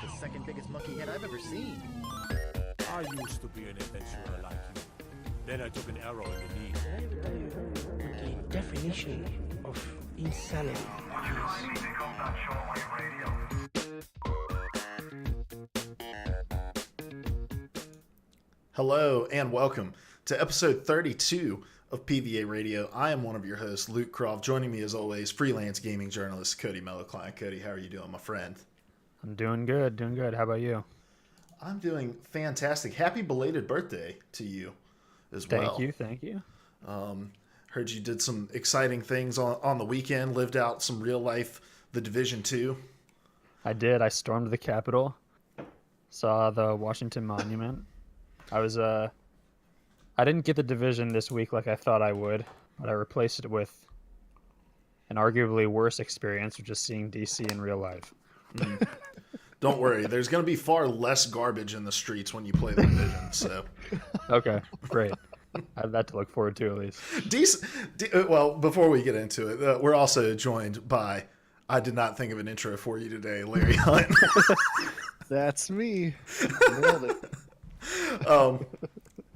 the second biggest monkey head I've ever seen. I used to be an adventurer like you. Then I took an arrow in the knee. The definition of insanity is... Hello and welcome to episode 32 of PvA Radio. I am one of your hosts, Luke Croft. Joining me as always, freelance gaming journalist Cody Mellowkline. Cody, how are you doing, my friend? I'm doing good, How about you? I'm doing fantastic. Happy belated birthday to you as well. Thank you. Heard you did some exciting things on the weekend, lived out some real life, the Division 2. I did. I stormed the Capitol, saw the Washington Monument. I didn't get the Division this week like I thought I would, but I replaced it with an arguably worse experience, which is seeing DC in real life. Don't worry, there's going to be far less garbage in the streets when you play the Division. So, okay, great. I have that to look forward to at least. Well, before we get into it, we're also joined by, I did not think of an intro for you today, Larry Hunt. That's me. Nailed it.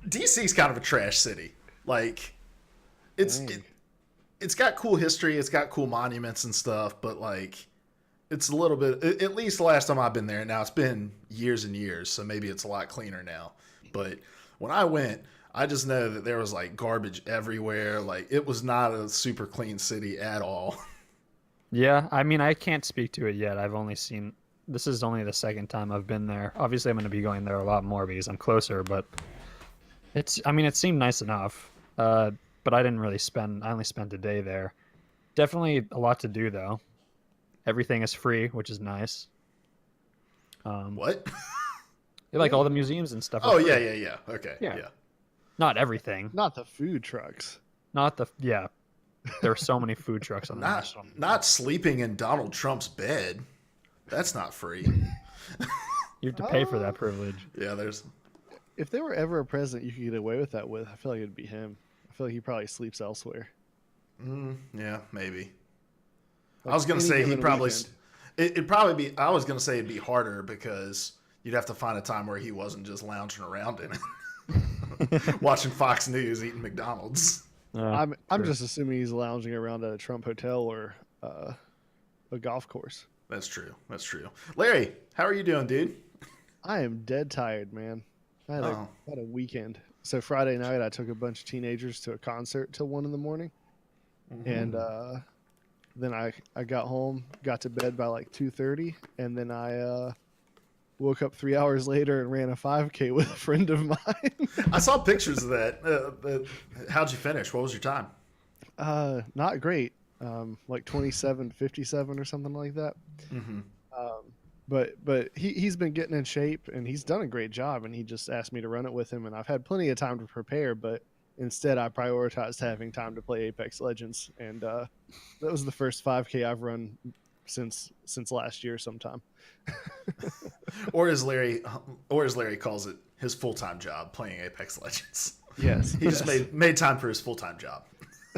DC's kind of a trash city. Like, it's got cool history, it's got cool monuments and stuff, but like, it's a little bit, at least the last time I've been there, now it's been years and years, so maybe it's a lot cleaner now. But when I went, I just know that there was like garbage everywhere. Like, it was not a super clean city at all. Yeah, I mean, I can't speak to it yet. This is only the second time I've been there. Obviously, I'm going to be going there a lot more because I'm closer, but it seemed nice enough. But I only spent a day there. Definitely a lot to do, though. Everything is free, which is nice. What? Like all the museums and stuff. Oh, yeah. Okay, yeah. Not everything. Not the food trucks. Yeah. There are so many food trucks on the national. Not sleeping in Donald Trump's bed. That's not free. You have to pay for that privilege. Yeah, there's... If there were ever a president you could get away with that with, I feel like it'd be him. I feel like he probably sleeps elsewhere. Yeah, maybe. Like I was going to say he'd probably... weekend. It'd probably be... I was going to say it'd be harder because you'd have to find a time where he wasn't just lounging around in it. Watching Fox News, eating McDonald's. I'm just assuming he's lounging around at a Trump hotel or a golf course. That's true. Larry, how are you doing, dude? I am dead tired, man. I had a weekend. So Friday night, I took a bunch of teenagers to a concert till 1 a.m. And then I got home, got to bed by like 2:30, and then I woke up 3 hours later and ran a 5K with a friend of mine. I saw pictures of that. How'd you finish? What was your time? Not great. Like 27:57 or something like that. Mm-hmm. But he's been getting in shape and he's done a great job, and he just asked me to run it with him, and I've had plenty of time to prepare, but instead I prioritized having time to play Apex Legends, and that was the first 5K I've run since last year sometime. or as Larry calls it, his full-time job, playing Apex Legends. Yes. He just made time for his full-time job.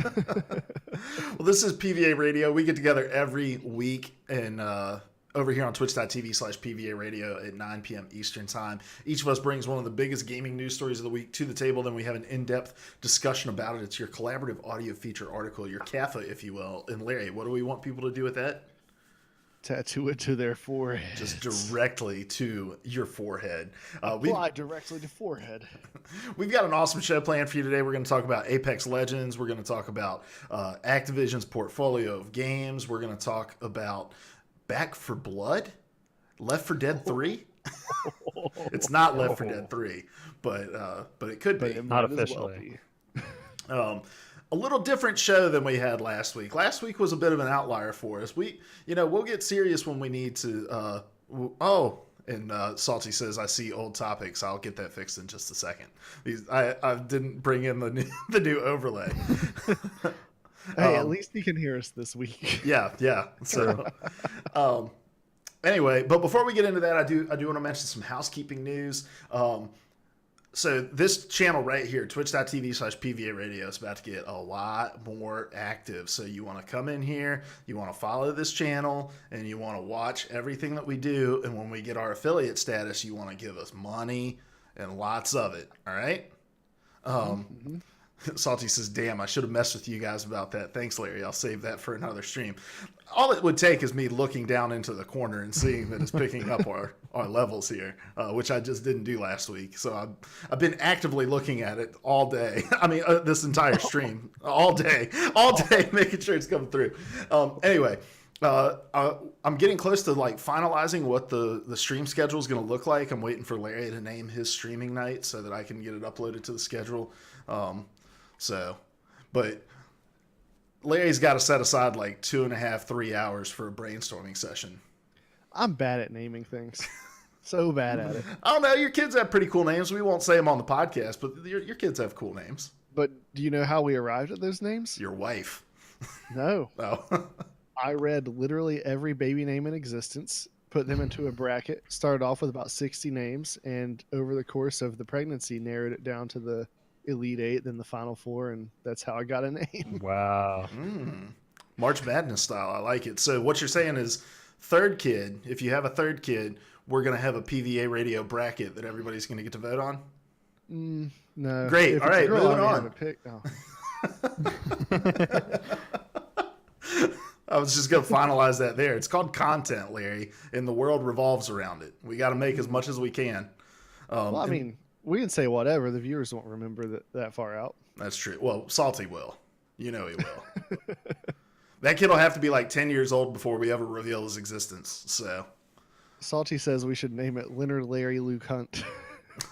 Well, this is PvA Radio. We get together every week and over here on twitch.tv/PvA Radio at 9 p.m. Eastern Time. Each of us brings one of the biggest gaming news stories of the week to the table. Then we have an in-depth discussion about it. It's your collaborative audio feature article, your CAFA, if you will. And Larry, what do we want people to do with that? Tattoo it to their forehead. Just directly to your forehead. Apply directly to forehead. We've got an awesome show planned for you today. We're going to talk about Apex Legends. We're going to talk about Activision's portfolio of games. We're going to talk about Back 4 Blood, Left 4 Dead 3. It's not Left 4 Dead 3, but it could be. Not officially. A little different show than we had last week. Last week was a bit of an outlier for us. We'll get serious when we need to. And Salty says, I see old topics. I'll get that fixed in just a second. I didn't bring in the new overlay. Hey, at least he can hear us this week. Yeah. So, anyway, but before we get into that, I do want to mention some housekeeping news. So this channel right here, twitch.tv/PVA radio, is about to get a lot more active. So you want to come in here, you want to follow this channel, and you want to watch everything that we do. And when we get our affiliate status, you want to give us money and lots of it. All right? Salty says, damn, I should have messed with you guys about that. Thanks, Larry. I'll save that for another stream. All it would take is me looking down into the corner and seeing that it's picking up our levels here, which I just didn't do last week. So I've been actively looking at it all day. I mean, this entire stream, all day, making sure it's coming through. Anyway, I'm getting close to like finalizing what the stream schedule is going to look like. I'm waiting for Larry to name his streaming night so that I can get it uploaded to the schedule. But Larry's got to set aside like 2.5, 3 hours for a brainstorming session. I'm bad at naming things. So bad at it. I don't know. Your kids have pretty cool names. We won't say them on the podcast, but your kids have cool names. But do you know how we arrived at those names? Your wife. No. Oh. I read literally every baby name in existence, put them into a bracket, started off with about 60 names, and over the course of the pregnancy, narrowed it down to the Elite 8, then the Final 4, and that's how I got a name. Wow. March Madness style. I like it. So what you're saying is third kid, if you have a third kid, we're going to have a PvA radio bracket that everybody's going to get to vote on? No. Great. If All it's a right, girl, moving I on. have a pick. I was just going to finalize that there. It's called content, Larry, and the world revolves around it. We got to make as much as we can. Well, I mean, we can say whatever. The viewers won't remember that far out. That's true. Well, Salty will. You know he will. That kid will have to be like 10 years old before we ever reveal his existence. So Salty says we should name it Leonard Larry Luke Hunt.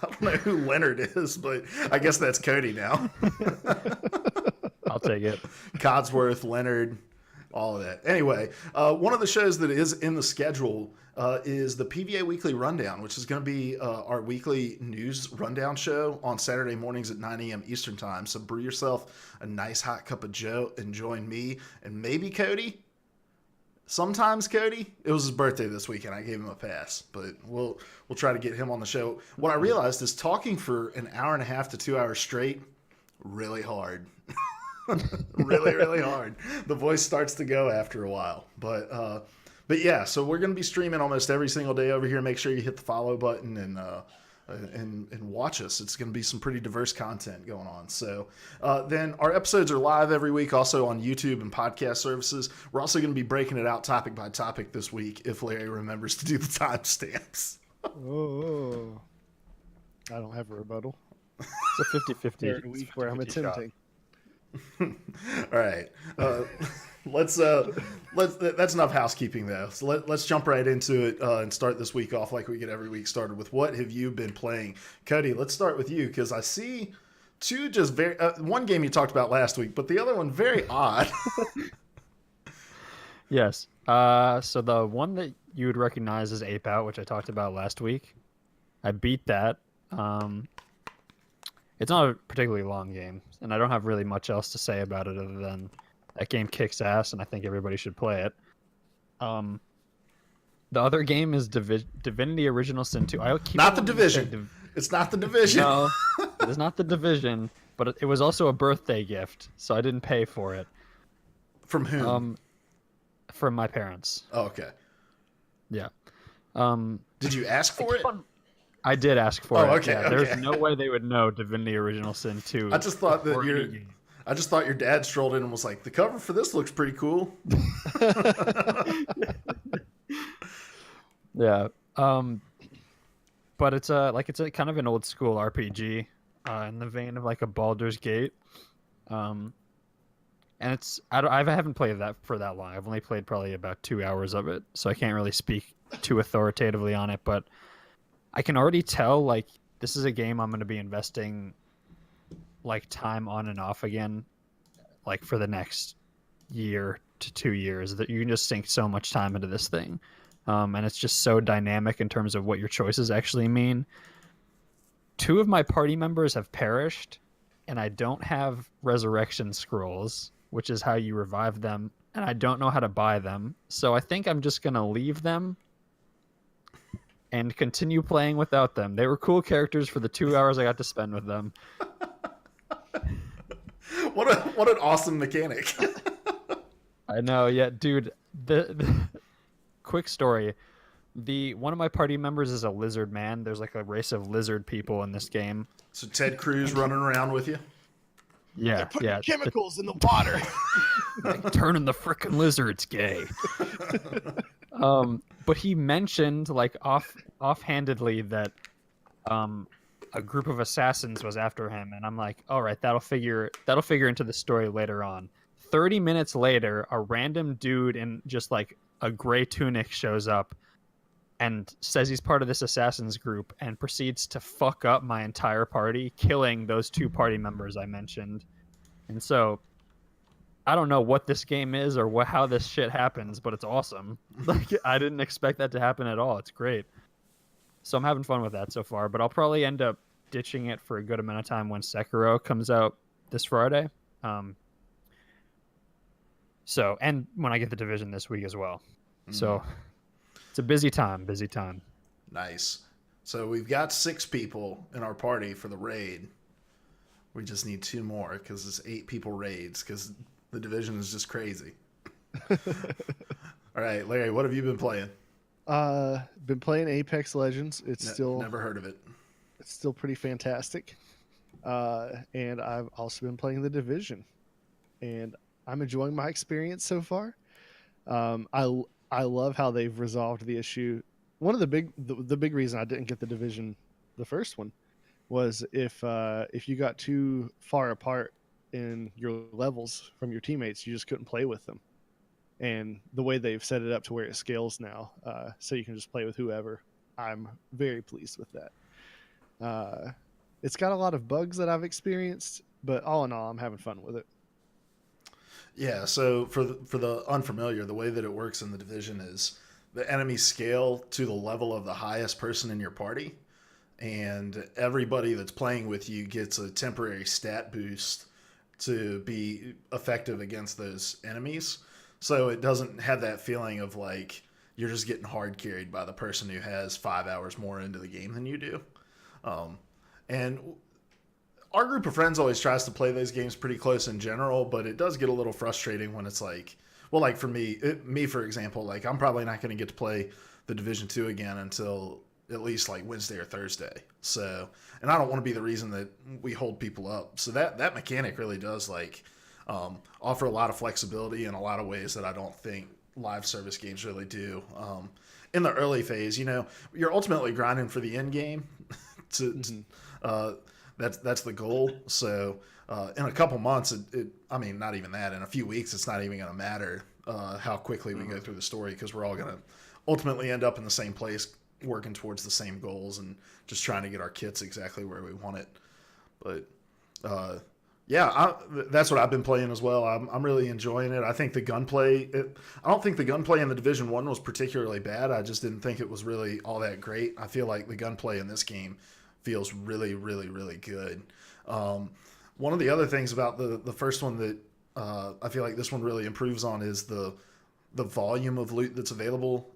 I don't know who Leonard is, but I guess that's Cody now. I'll take it. Codsworth, Leonard, all of that. Anyway, one of the shows that is in the schedule is the PvA Weekly Rundown, which is going to be our weekly news rundown show on Saturday mornings at 9 a.m. Eastern Time. So brew yourself a nice hot cup of joe and join me and maybe Cody. Sometimes Cody. It was his birthday this weekend. I gave him a pass, but we'll try to get him on the show. What I realized is talking for an hour and a half to 2 hours straight, really hard. really hard. The voice starts to go after a while, but yeah, so we're going to be streaming almost every single day over here. Make sure you hit the follow button and watch us. It's going to be some pretty diverse content going on. So then our episodes are live every week, also on YouTube and podcast services. We're also going to be breaking it out topic by topic this week if Larry remembers to do the timestamps. Oh, I don't have a rebuttal. It's a 50-50. Week where I'm attempting. All right. Let's that's enough housekeeping though. So let's jump right into it and start this week off like we get every week started with what have you been playing? Cody, let's start with you because I see two just very one game you talked about last week, but the other one very odd. Yes. So the one that you would recognize is Ape Out, which I talked about last week. I beat that. It's not a particularly long game, and I don't have really much else to say about it other than that game kicks ass, and I think everybody should play it. The other game is Divinity Original Sin 2. Not the Division. It's not the Division. No, it is not the Division, but it was also a birthday gift, so I didn't pay for it. From whom? From my parents. Oh, okay. Yeah. Did you ask for it? I did ask for it. Okay, yeah, okay. There's no way they would know Divinity Original Sin 2. I just thought that your dad strolled in and was like, the cover for this looks pretty cool. Yeah. But it's a kind of an old school RPG in the vein of like a Baldur's Gate. And I haven't played that for that long. I've only played probably about 2 hours of it, so I can't really speak too authoritatively on it, but I can already tell like this is a game I'm going to be investing like time on and off again, like for the next year to 2 years. That you can just sink so much time into this thing, and it's just so dynamic in terms of what your choices actually mean. 2 of my party members have perished, and I don't have resurrection scrolls, which is how you revive them, and I don't know how to buy them. So I think I'm just going to leave them and continue playing without them. They were cool characters for the 2 hours I got to spend with them. What an awesome mechanic. I know, yeah, dude. The quick story. One of my party members is a lizard man. There's like a race of lizard people in this game. So Ted Cruz running around with you? Yeah, yeah. Chemicals in the water. Like, turning the frickin' lizards gay. But he mentioned like offhandedly that a group of assassins was after him, and I'm like, all right, that'll figure into the story later on. 30 minutes later, a random dude in just like a gray tunic shows up and says he's part of this assassins group and proceeds to fuck up my entire party, killing those 2 party members I mentioned. And so I don't know what this game is or how this shit happens, but it's awesome. Like, I didn't expect that to happen at all. It's great. So I'm having fun with that so far, but I'll probably end up ditching it for a good amount of time when Sekiro comes out this Friday. So, and when I get the Division this week as well. So it's a busy time. Nice. So we've got 6 people in our party for the raid. We just need 2 more because it's 8 people raids because the Division is just crazy. All right, Larry, what have you been playing? Been playing Apex Legends. It's still never heard of it. It's still pretty fantastic. And I've also been playing the Division, and I'm enjoying my experience so far. I love how they've resolved the issue. One of the big reason I didn't get the Division, the first one, was if you got too far apart in your levels from your teammates, you just couldn't play with them. And the way they've set it up to where it scales now, so you can just play with whoever, I'm very pleased with that. It's got a lot of bugs that I've experienced, but all in all, I'm having fun with it. Yeah, so for the unfamiliar, the way that it works in the Division is the enemies scale to the level of the highest person in your party, and everybody that's playing with you gets a temporary stat boost to be effective against those enemies. So it doesn't have that feeling of like you're just getting hard carried by the person who has 5 hours more into the game than you do. And our group of friends always tries to play those games pretty close in general, but it does get a little frustrating when it's like, well, like for me, for example, like I'm probably not going to get to play the Division 2 again until at least like Wednesday or Thursday. So, and I don't want to be the reason that we hold people up. So that mechanic really does like offer a lot of flexibility in a lot of ways that I don't think live service games really do. In the early phase, you're ultimately grinding for the end game. That's the goal. So in a couple months, I mean, not even that. In a few weeks, it's not even going to matter how quickly we go through the story, because we're all going to ultimately end up in the same place, working towards the same goals and just trying to get our kits exactly where we want it. But that's what I've been playing as well. I'm really enjoying it. I think the gunplay, I don't think the gunplay in the Division 1 was particularly bad. I just didn't think it was really all that great. I feel like the gunplay in this game feels really, really, really good. One of the other things about the first one that I feel like this one really improves on is the volume of loot that's available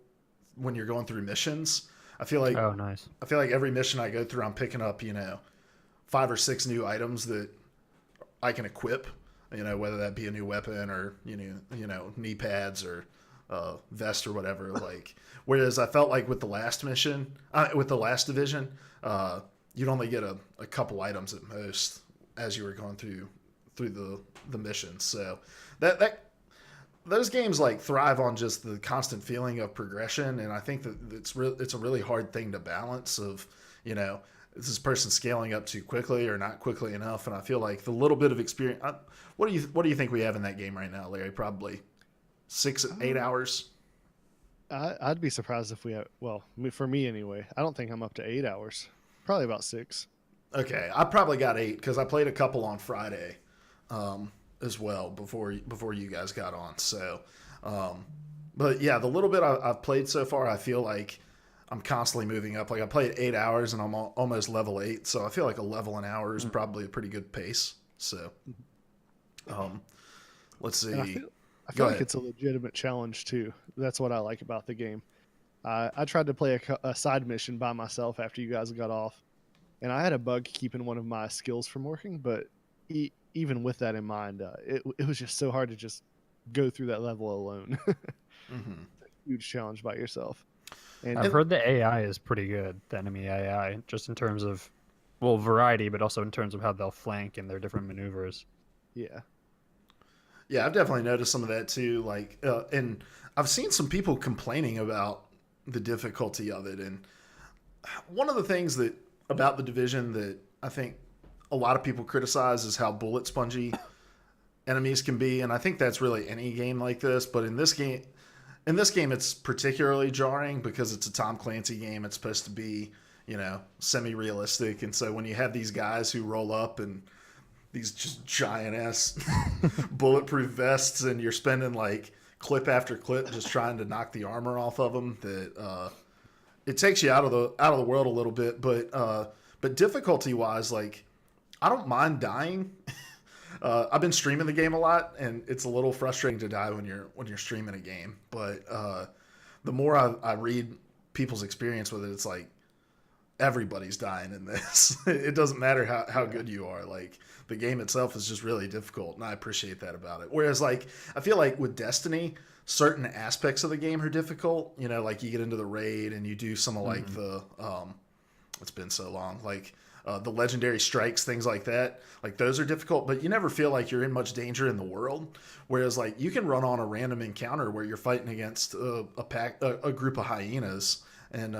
when you're going through missions. I feel like nice. I feel like every mission I go through, I'm picking up 5 or 6 new items that I can equip. Whether that be a new weapon or knee pads or vest or whatever. Like, whereas I felt like with the last mission, with the last Division, you'd only get a couple items at most as you were going through the missions. So that those games like thrive on just the constant feeling of progression, and I think that it's a really hard thing to balance. Of is this person scaling up too quickly or not quickly enough? And I feel like the little bit of experience. What do you think we have in that game right now, Larry? Probably 6-8 hours. I'd be surprised if we have. Well, for me anyway, I don't think I'm up to 8 hours. Probably about 6. Okay, I probably got 8 because I played a couple on Friday, as well before you guys got on. So, but yeah, the little bit I've played so far, I feel like I'm constantly moving up. Like I played 8 hours and I'm almost level 8, so I feel like a level an hour is probably a pretty good pace. So, let's see. I feel like it's a legitimate challenge too. That's what I like about the game. I tried to play a side mission by myself after you guys got off, and I had a bug keeping one of my skills from working. But even with that in mind, it was just so hard to just go through that level alone. Mm-hmm. Huge challenge by yourself. And I've heard the AI is pretty good, the enemy AI, just in terms of, well, variety, but also in terms of how they'll flank and their different maneuvers. yeah, Yeah, I've definitely noticed some of that too. Like, and I've seen some people complaining about the difficulty of it. And one of the things that about the Division that I think a lot of people criticize is how bullet spongy enemies can be. And I think that's really any game like this. But in this game, it's particularly jarring because it's a Tom Clancy game. It's supposed to be, semi-realistic. And so when you have these guys who roll up and these just giant ass bulletproof vests, and you're spending like clip after clip just trying to knock the armor off of them, that it takes you out of the world a little bit. But difficulty wise, like, I don't mind dying. I've been streaming the game a lot, and it's a little frustrating to die when you're streaming a game. But the more I read people's experience with it, it's like everybody's dying in this. It doesn't matter how good you are. Like, the game itself is just really difficult, and I appreciate that about it. Whereas, like, I feel like with Destiny, certain aspects of the game are difficult. Like you get into the raid and you do some of like the it's been so long, like the legendary strikes, things like that. Like, those are difficult, but you never feel like you're in much danger in the world. Whereas, like, you can run on a random encounter where you're fighting against a group of hyenas, and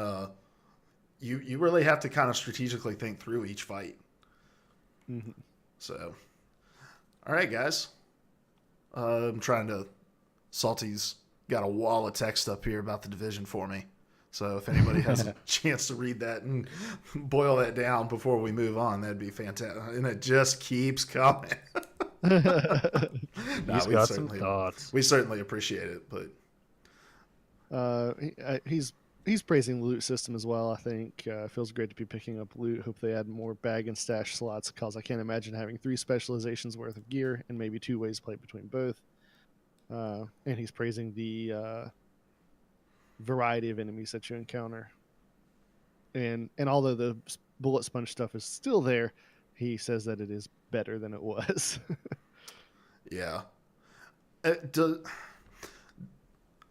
you really have to kind of strategically think through each fight. mm-hmm. So, all right, guys. I'm trying to. Salty's got a wall of text up here about the Division for me. So if anybody has a chance to read that and boil that down before we move on, that'd be fantastic. And it just keeps coming. He's got some thoughts. We certainly appreciate it, but he's praising the loot system as well. I think it feels great to be picking up loot. Hope they add more bag and stash slots, because I can't imagine having 3 specializations worth of gear and maybe 2 ways to play between both. And he's praising the variety of enemies that you encounter. And although the bullet sponge stuff is still there, he says that it is better than it was. Yeah. And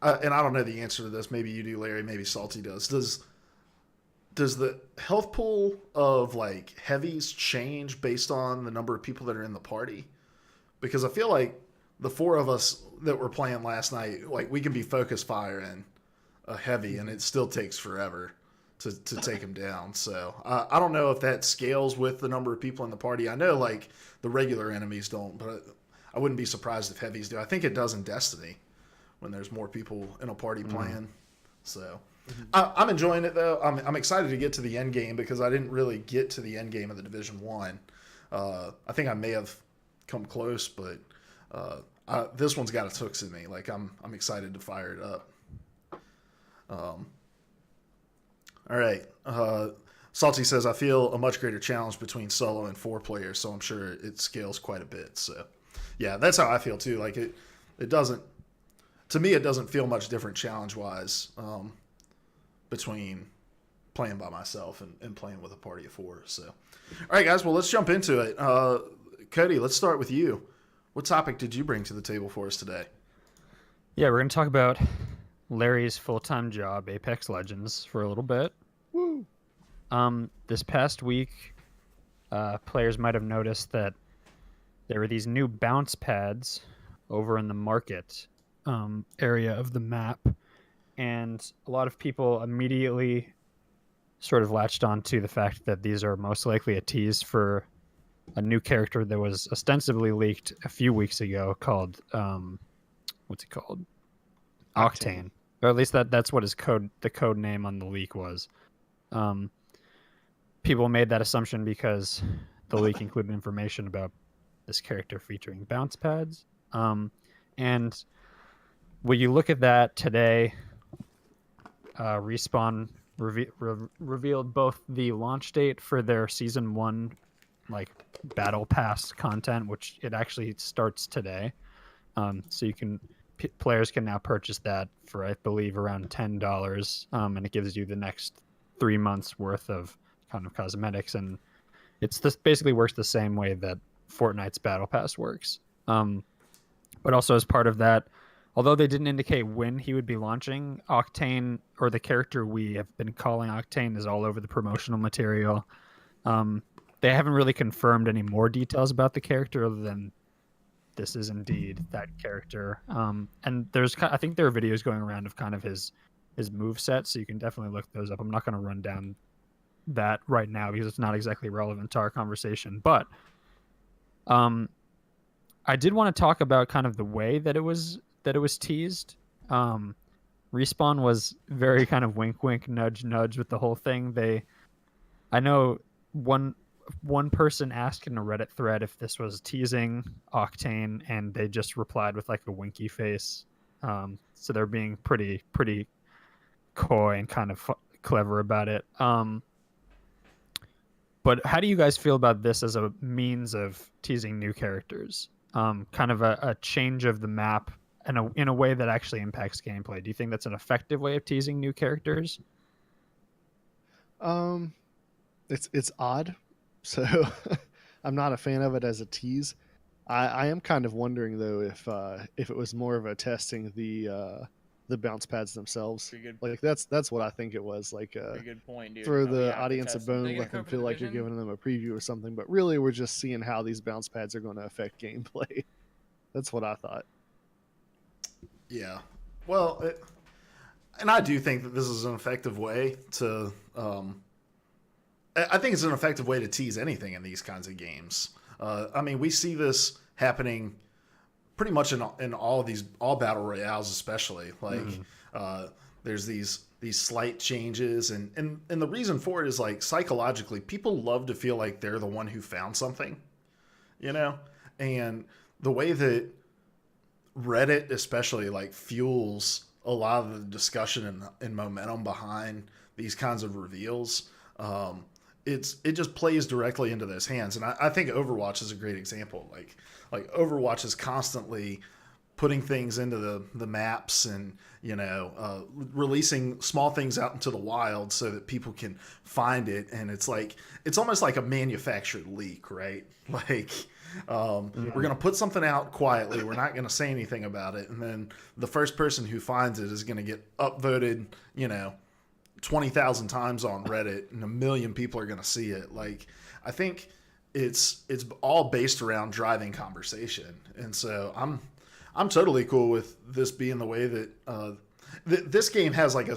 I don't know the answer to this. Maybe you do, Larry. Maybe Salty does. Does the health pool of like heavies change based on the number of people that are in the party? Because I feel like the 4 of us that were playing last night, like, we can be focus firing a heavy, and it still takes forever to take him down. So I don't know if that scales with the number of people in the party. I know, like, the regular enemies don't, but I wouldn't be surprised if heavies do. I think it does in Destiny when there's more people in a party playing. So I'm enjoying it, though. I'm excited to get to the end game, because I didn't really get to the end game of the Division 1. I think I may have come close, but this one's got its hooks in me. Like, I'm excited to fire it up. All right. Salty says, I feel a much greater challenge between solo and 4 players, so I'm sure it scales quite a bit. So, yeah, that's how I feel too. Like, it doesn't, to me, it doesn't feel much different challenge-wise between playing by myself and playing with a party of 4. So, all right, guys, well, let's jump into it. Cody, let's start with you. What topic did you bring to the table for us today? Yeah, we're going to talk about Larry's full-time job, Apex Legends, for a little bit. Woo! This past week, players might have noticed that there were these new bounce pads over in the market area of the map, and a lot of people immediately sort of latched onto the fact that these are most likely a tease for a new character that was ostensibly leaked a few weeks ago called what's it called? Octane. Or at least that's what the code name on the leak was. People made that assumption because the leak included information about this character featuring bounce pads. And when you look at that today, Respawn revealed both the launch date for their Season 1 like battle pass content, which it actually starts today. So you can players can now purchase that for, I believe, around $10, and it gives you the next 3 months worth of kind of cosmetics, and basically works the same way that Fortnite's Battle Pass works. But also as part of that, although they didn't indicate when he would be launching, Octane, or the character we have been calling Octane, is all over the promotional material. They haven't really confirmed any more details about the character other than this is indeed that character. And I think there are videos going around of kind of his move set, so you can definitely look those up. I'm not going to run down that right now because it's not exactly relevant to our conversation. But I did want to talk about kind of the way that it was teased. Respawn was very kind of wink wink nudge nudge with the whole thing. I know one person asked in a Reddit thread if this was teasing Octane, and they just replied with like a winky face. So they're being pretty coy and kind of clever about it. But how do you guys feel about this as a means of teasing new characters? Kind of a change of the map in a way that actually impacts gameplay. Do you think that's an effective way of teasing new characters? It's odd, so I'm not a fan of it as a tease. I am kind of wondering though if it was more of a testing the bounce pads themselves. Like that's what I think it was. Like good point, dude. throw the audience a bone, let them feel like you're giving them a preview or something. But really, we're just seeing how these bounce pads are going to affect gameplay. That's what I thought. Yeah. Well, and I do think that this is an effective way to. I think it's an effective way to tease anything in these kinds of games. I mean, we see this happening pretty much in all battle royales, especially. Like, there's these slight changes, and the reason for it is like psychologically, people love to feel like they're the one who found something, you know. And the way that Reddit especially like fuels a lot of the discussion and momentum behind these kinds of reveals. It just plays directly into those hands, and I think Overwatch is a great example. Like Overwatch is constantly putting things into the maps, and releasing small things out into the wild so that people can find it, and it's almost like a manufactured leak, right? Like we're gonna put something out quietly, we're not gonna say anything about it, and then the first person who finds it is gonna get upvoted, 20,000 times on Reddit, and 1 million people are going to see it. Like, I think it's all based around driving conversation, and so I'm totally cool with this being the way that this game has like a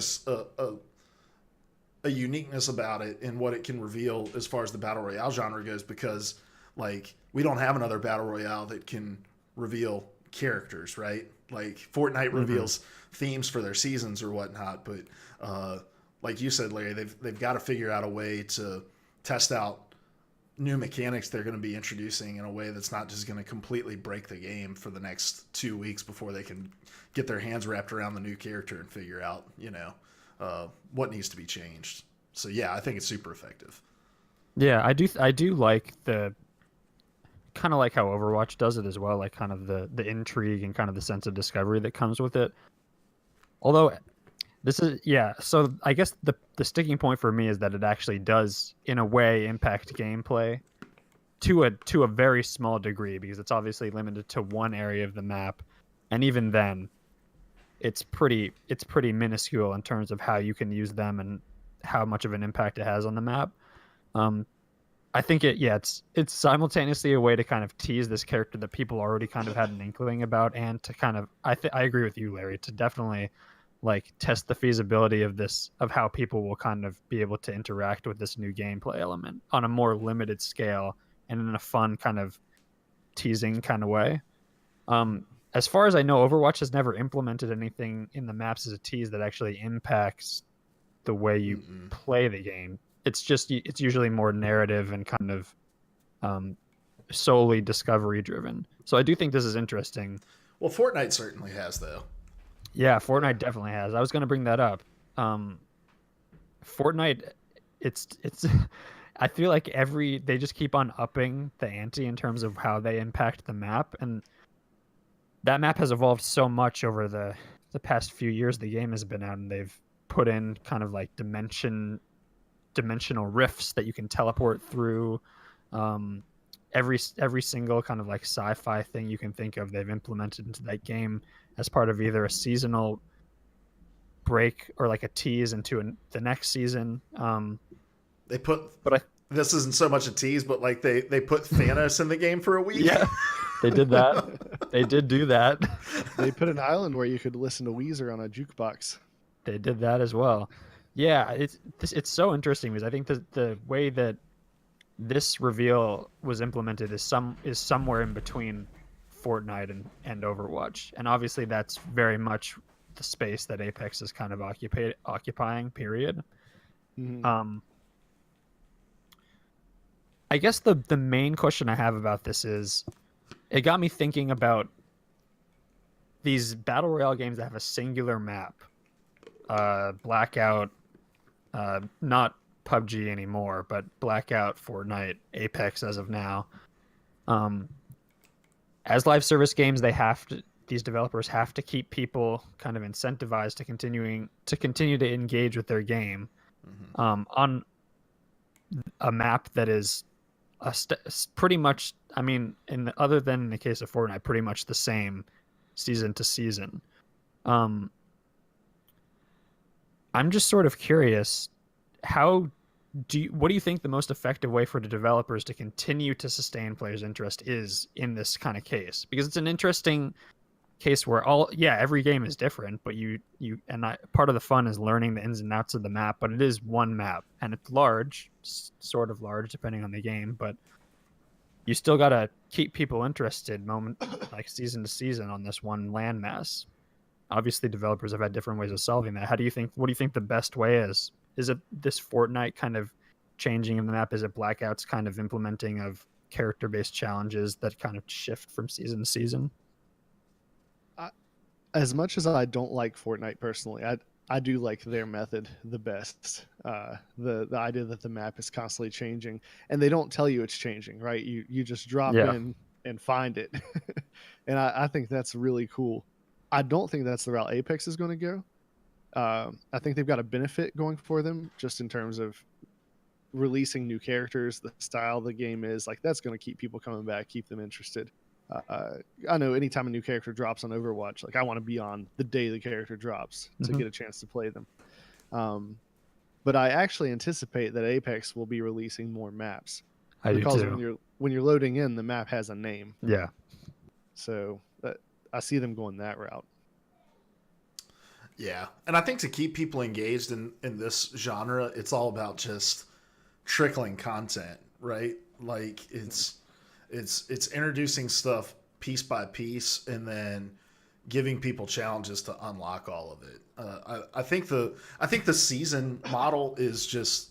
uniqueness about it in what it can reveal as far as the battle royale genre goes, because like we don't have another battle royale that can reveal characters, right? Like Fortnite reveals themes for their seasons or whatnot, but like you said, Larry, they've got to figure out a way to test out new mechanics they're going to be introducing in a way that's not just going to completely break the game for the next 2 weeks before they can get their hands wrapped around the new character and figure out, what needs to be changed. So yeah, I think it's super effective. Yeah, I do like the kind of like how Overwatch does it as well, like kind of the intrigue and kind of the sense of discovery that comes with it. Although so I guess the sticking point for me is that it actually does in a way impact gameplay to a very small degree, because it's obviously limited to one area of the map, and even then it's pretty minuscule in terms of how you can use them and how much of an impact it has on the map. I think it's simultaneously a way to kind of tease this character that people already kind of had an inkling about, and to kind of I agree with you, Larry, to definitely like test the feasibility of how people will kind of be able to interact with this new gameplay element on a more limited scale and in a fun kind of teasing kind of way. As far as I know, Overwatch has never implemented anything in the maps as a tease that actually impacts the way you play the game. It's usually more narrative and kind of solely discovery driven. So I do think this is interesting. Well, Fortnite certainly has, though. Yeah, Fortnite definitely has. I was going to bring that up. Fortnite, it's. I feel like they just keep on upping the ante in terms of how they impact the map, and that map has evolved so much over the past few years the game has been out, and they've put in kind of like dimensional rifts that you can teleport through. Every single kind of like sci-fi thing you can think of, they've implemented into that game as part of either a seasonal break or like a tease into the next season. They put, this isn't so much a tease, but like they put Thanos in the game for a week. Yeah, they did that. They did do that. They put an island where you could listen to Weezer on a jukebox. They did that as well. Yeah, it's so interesting because I think the way that this reveal was implemented is somewhere in between Fortnite and Overwatch, and obviously that's very much the space that Apex is kind of occupying. Period. Mm-hmm. I guess the main question I have about this is, it got me thinking about these battle royale games that have a singular map. Blackout, not PUBG anymore, but Blackout, Fortnite, Apex as of now. As live service games, these developers have to keep people kind of incentivized to continue to engage with their game on a map that is pretty much, I mean, other than in the case of Fortnite, pretty much the same season to season. I'm just sort of curious, what do you think the most effective way for the developers to continue to sustain players' interest is in this kind of case? Because it's an interesting case where every game is different, but part of the fun is learning the ins and outs of the map, but it is one map and it's large, sort of large depending on the game, but you still got to keep people interested like season to season on this one landmass. Obviously developers have had different ways of solving that. What do you think the best way is? Is it this Fortnite kind of changing of the map? Is it Blackout's kind of implementing of character-based challenges that kind of shift from season to season? As much as I don't like Fortnite personally, I do like their method the best. The idea that the map is constantly changing and they don't tell you it's changing, right? You just drop in and find it. And I think that's really cool. I don't think that's the route Apex is going to go. I think they've got a benefit going for them just in terms of releasing new characters, the style the game is like, that's going to keep people coming back, keep them interested. I know anytime a new character drops on Overwatch, like I want to be on the day the character drops to get a chance to play them. But I actually anticipate that Apex will be releasing more maps. Because when you're loading in, the map has a name. Yeah. So I see them going that route. Yeah, and I think to keep people engaged in this genre, it's all about just trickling content, right? Like it's introducing stuff piece by piece and then giving people challenges to unlock all of it. I think the season model is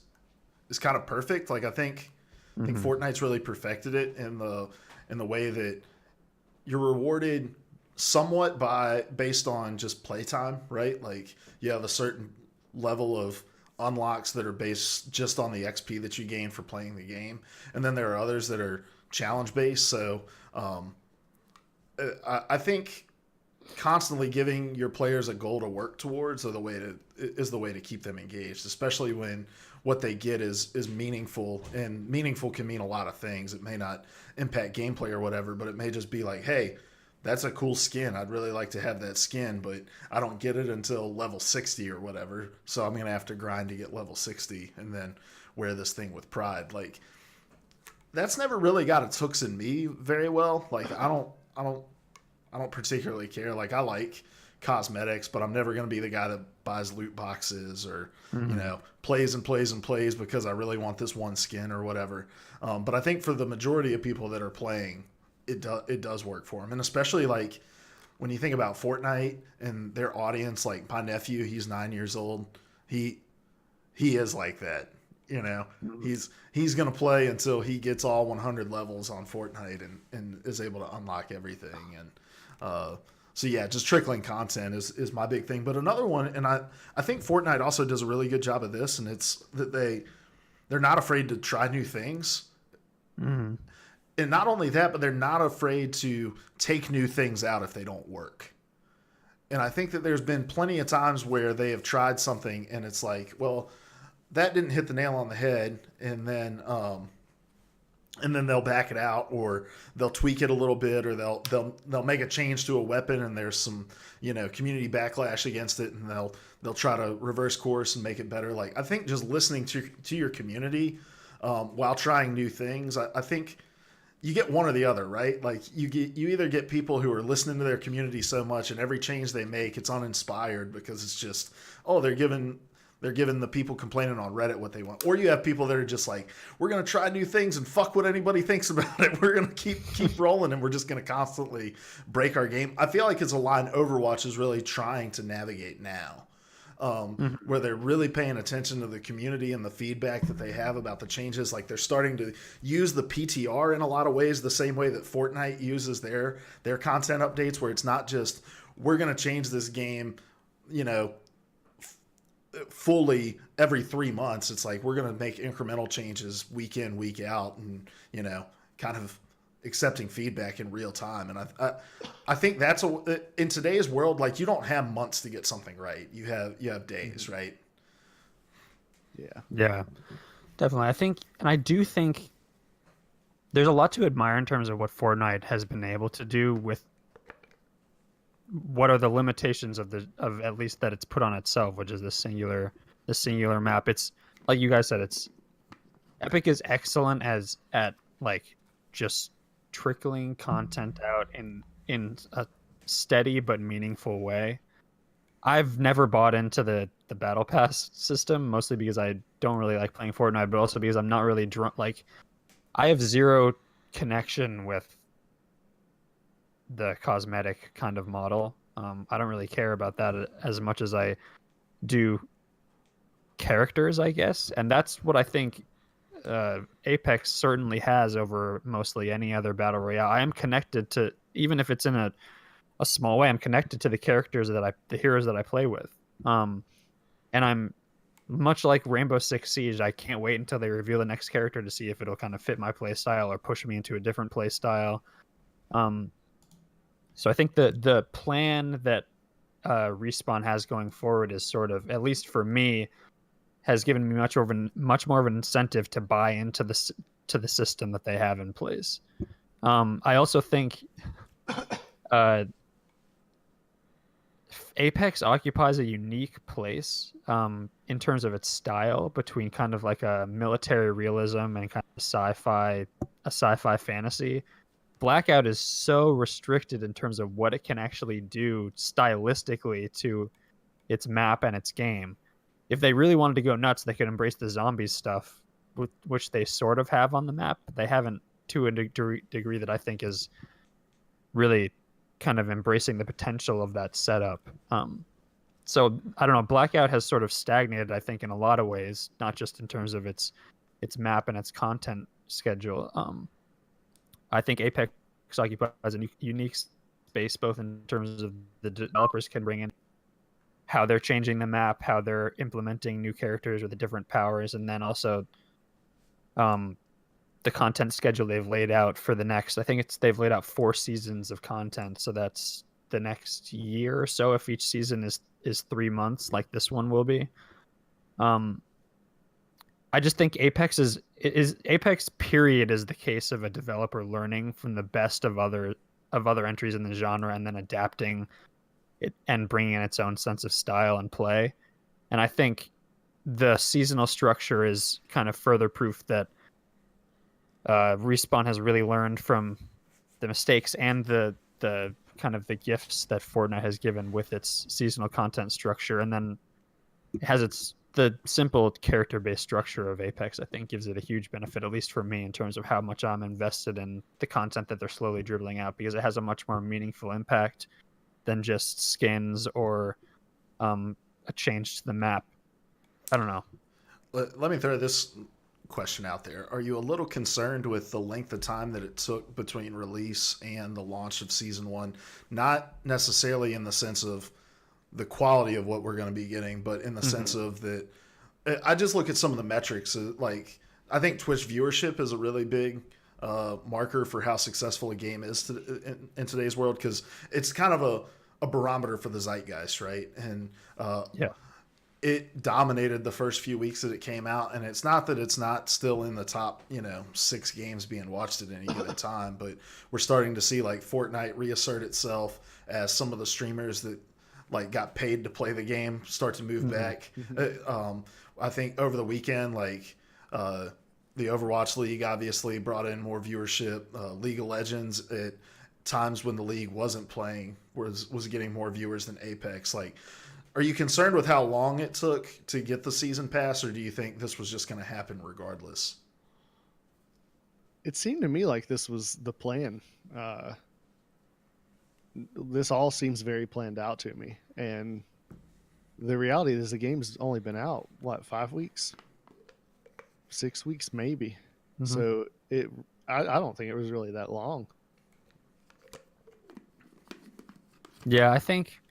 kind of perfect. Like I think Fortnite's really perfected it in the way that you're rewarded somewhat based on just playtime, right? Like you have a certain level of unlocks that are based just on the XP that you gain for playing the game, and then there are others that are challenge based. So I think constantly giving your players a goal to work towards is the way to keep them engaged, especially when what they get is meaningful, and meaningful can mean a lot of things. It may not impact gameplay or whatever, but it may just be like, hey, that's a cool skin. I'd really like to have that skin, but I don't get it until level 60 or whatever. So I'm going to have to grind to get level 60 and then wear this thing with pride. Like that's never really got its hooks in me very well. Like I don't particularly care. Like I like cosmetics, but I'm never going to be the guy that buys loot boxes or, plays and plays and plays because I really want this one skin or whatever. But I think for the majority of people that are playing, it does work for them. And especially like when you think about Fortnite and their audience, like my nephew, he's 9 years old. He is like that, he's going to play until he gets all 100 levels on Fortnite and is able to unlock everything. And, so yeah, just trickling content is my big thing. But another one, and I think Fortnite also does a really good job of this, and it's that they're not afraid to try new things. And not only that, but they're not afraid to take new things out if they don't work. And I think that there's been plenty of times where they have tried something and it's like, well, that didn't hit the nail on the head, and then they'll back it out, or they'll tweak it a little bit, or they'll make a change to a weapon and there's some, community backlash against it, and they'll try to reverse course and make it better. Like, I think just listening to your community while trying new things, I think you get one or the other, right? Like you either get people who are listening to their community so much, and every change they make, it's uninspired because it's just, they're giving the people complaining on Reddit what they want. Or you have people that are just like, we're going to try new things and fuck what anybody thinks about it. We're going to keep rolling, and we're just going to constantly break our game. I feel like it's a line Overwatch is really trying to navigate now. Where they're really paying attention to the community and the feedback that they have about the changes. Like, they're starting to use the PTR in a lot of ways, the same way that Fortnite uses their content updates, where it's not just, we're going to change this game, fully every 3 months. It's like, we're going to make incremental changes week in, week out, and, kind of accepting feedback in real time. And I think that's in today's world, like, you don't have months to get something right. You have days, right? Yeah, definitely. I do think there's a lot to admire in terms of what Fortnite has been able to do with what are the limitations of at least that it's put on itself, which is the singular map. It's like you guys said, Epic is excellent at like just trickling content out in a steady but meaningful way. I've never bought into the battle pass system, mostly because I don't really like playing Fortnite, but also because I'm not really like, I have zero connection with the cosmetic kind of model. I don't really care about that as much as I do characters, I guess, and that's what I think Apex certainly has over mostly any other battle royale. I am connected to, even if it's in a small way, I'm connected to the characters the heroes that I play with. And I'm much like Rainbow Six Siege. I can't wait until they reveal the next character to see if it'll kind of fit my play style or push me into a different play style. So I think the plan that Respawn has going forward is sort of, at least for me, has given me much more of an incentive to buy into the system that they have in place. I also think Apex occupies a unique place in terms of its style, between kind of like a military realism and kind of a sci-fi fantasy. Blackout is so restricted in terms of what it can actually do stylistically to its map and its game. If they really wanted to go nuts, they could embrace the zombies stuff, which they sort of have on the map. But they haven't, to a degree that I think is really kind of embracing the potential of that setup. So I don't know. Blackout has sort of stagnated, I think, in a lot of ways, not just in terms of its map and its content schedule. I think Apex occupies a unique space, both in terms of the developers can bring in how they're changing the map, how they're implementing new characters with the different powers, and then also the content schedule they've laid out for the next. I think they've laid out 4 seasons of content, so that's the next year or so. If each season is 3 months, like this one will be. I just think Apex is Apex period is the case of a developer learning from the best of other entries in the genre and then adapting it and bringing in its own sense of style and play. And I think the seasonal structure is kind of further proof that Respawn has really learned from the mistakes and the kind of the gifts that Fortnite has given with its seasonal content structure. And then it has the simple character-based structure of Apex, I think, gives it a huge benefit, at least for me, in terms of how much I'm invested in the content that they're slowly dribbling out, because it has a much more meaningful impact than just skins or a change to the map. I don't know. Let me throw this question out there. Are you a little concerned with the length of time that it took between release and the launch of Season 1? Not necessarily in the sense of the quality of what we're going to be getting, but in the sense of that, I just look at some of the metrics. Like, I think Twitch viewership is a really big marker for how successful a game is in today's world, because it's kind of a barometer for the zeitgeist, right? And it dominated the first few weeks that it came out, and it's not that it's not still in the top 6 games being watched at any given time, but we're starting to see like Fortnite reassert itself as some of the streamers that like got paid to play the game start to move back. I think over the weekend, like the Overwatch League obviously brought in more viewership. League of Legends at times when the league wasn't playing was getting more viewers than Apex. Like, are you concerned with how long it took to get the season pass, or do you think this was just going to happen regardless? It seemed to me like this was the plan. This all seems very planned out to me. And the reality is the game's only been out, 5 weeks? 6 weeks, maybe. So I don't think it was really that long. Yeah, I think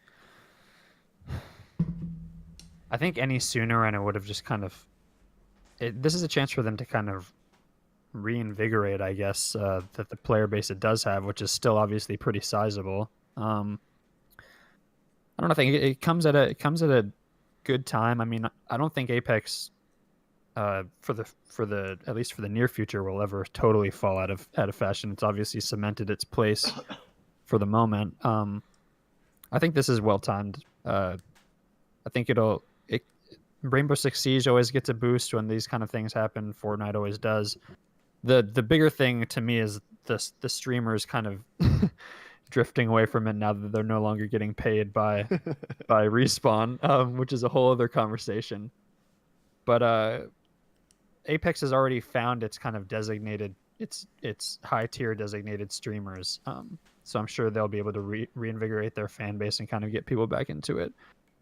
any sooner and it would have just kind of... this is a chance for them to kind of reinvigorate, I guess, that the player base it does have, which is still obviously pretty sizable. I don't know, I think it comes at a good time. I mean, I don't think Apex for the at least for the near future will ever totally fall out of fashion. It's obviously cemented its place for the moment. I think this is well timed. I think Rainbow Six Siege always gets a boost when these kind of things happen. Fortnite always does. The bigger thing to me is the streamers kind of drifting away from it now that they're no longer getting paid by Respawn, which is a whole other conversation. But Apex has already found its kind of designated, its high tier designated streamers. So I'm sure they'll be able to reinvigorate their fan base and kind of get people back into it.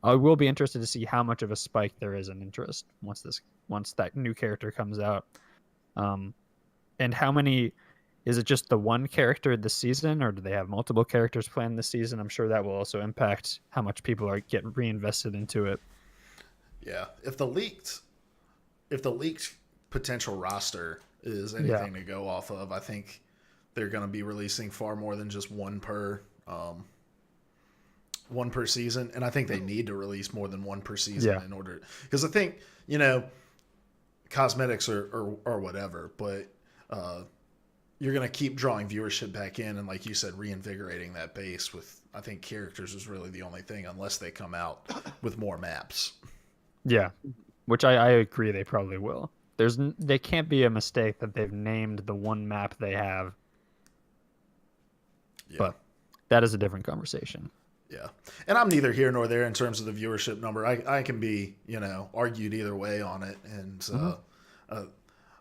I will be interested to see how much of a spike there is in interest once that new character comes out. And how many, is it just the one character this season, or do they have multiple characters planned this season? I'm sure that will also impact how much people are getting reinvested into it. Yeah, if the leaked potential roster is anything to go off of, I think they're going to be releasing far more than just one per season, and I think they need to release more than one per season in order, because I think cosmetics or whatever, but you're going to keep drawing viewership back in, and like you said, reinvigorating that base with, I think characters is really the only thing, unless they come out with more maps. Yeah, which I agree they probably will. They can't be a mistake that they've named the one map they have. Yeah. But that is a different conversation. Yeah. And I'm neither here nor there in terms of the viewership number. I can be, argued either way on it. And,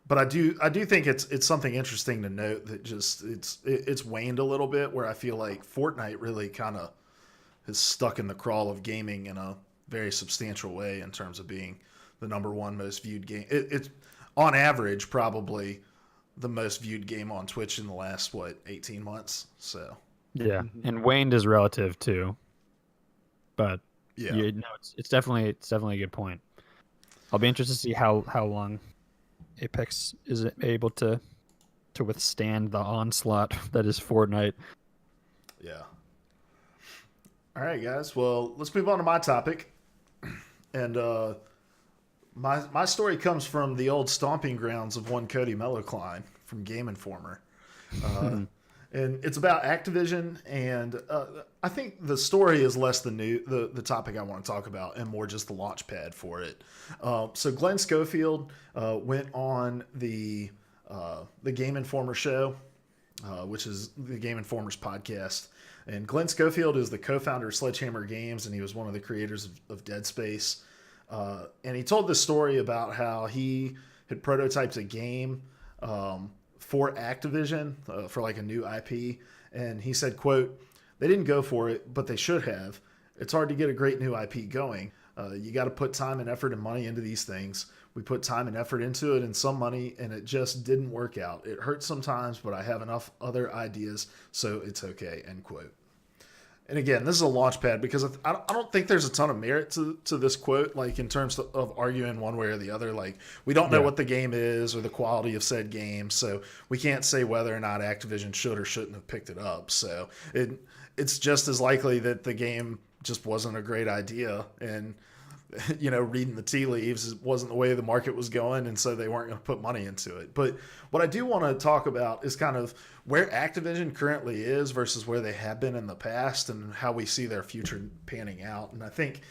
but I do think it's something interesting to note that just, it's waned a little bit, where I feel like Fortnite really kind of is stuck in the crawl of gaming in a very substantial way in terms of being the number one most viewed game. It's on average, probably the most viewed game on Twitch in the last, 18 months. So, yeah. And waned is relative too, but it's definitely a good point. I'll be interested to see how long Apex is able to withstand the onslaught that is Fortnite. Yeah. All right, guys. Well, let's move on to my topic. And my story comes from the old stomping grounds of one Cody Mellowkline from Game Informer. And it's about Activision, and I think the story is less the topic I want to talk about, and more just the launch pad for it. So Glen Schofield went on the Game Informer show, which is the Game Informer's podcast. And Glen Schofield is the co-founder of Sledgehammer Games, and he was one of the creators of Dead Space. And he told this story about how he had prototyped a game for Activision for like a new IP. And he said, quote, "They didn't go for it, but they should have. It's hard to get a great new IP going. You got to put time and effort and money into these things. We put time and effort into it and some money, and it just didn't work out. It hurts sometimes, but I have enough other ideas, so it's okay," end quote. and again, this is a launch pad because I don't think there's a ton of merit to this quote, like in terms of arguing one way or the other. Like, we don't know what the game is or the quality of said game, so we can't say whether or not Activision should or shouldn't have picked it up. So it's just as likely that the game just wasn't a great idea, and reading the tea leaves, it wasn't the way the market was going, and so they weren't going to put money into it. But what I do want to talk about is kind of where Activision currently is versus where they have been in the past and how we see their future panning out. And I think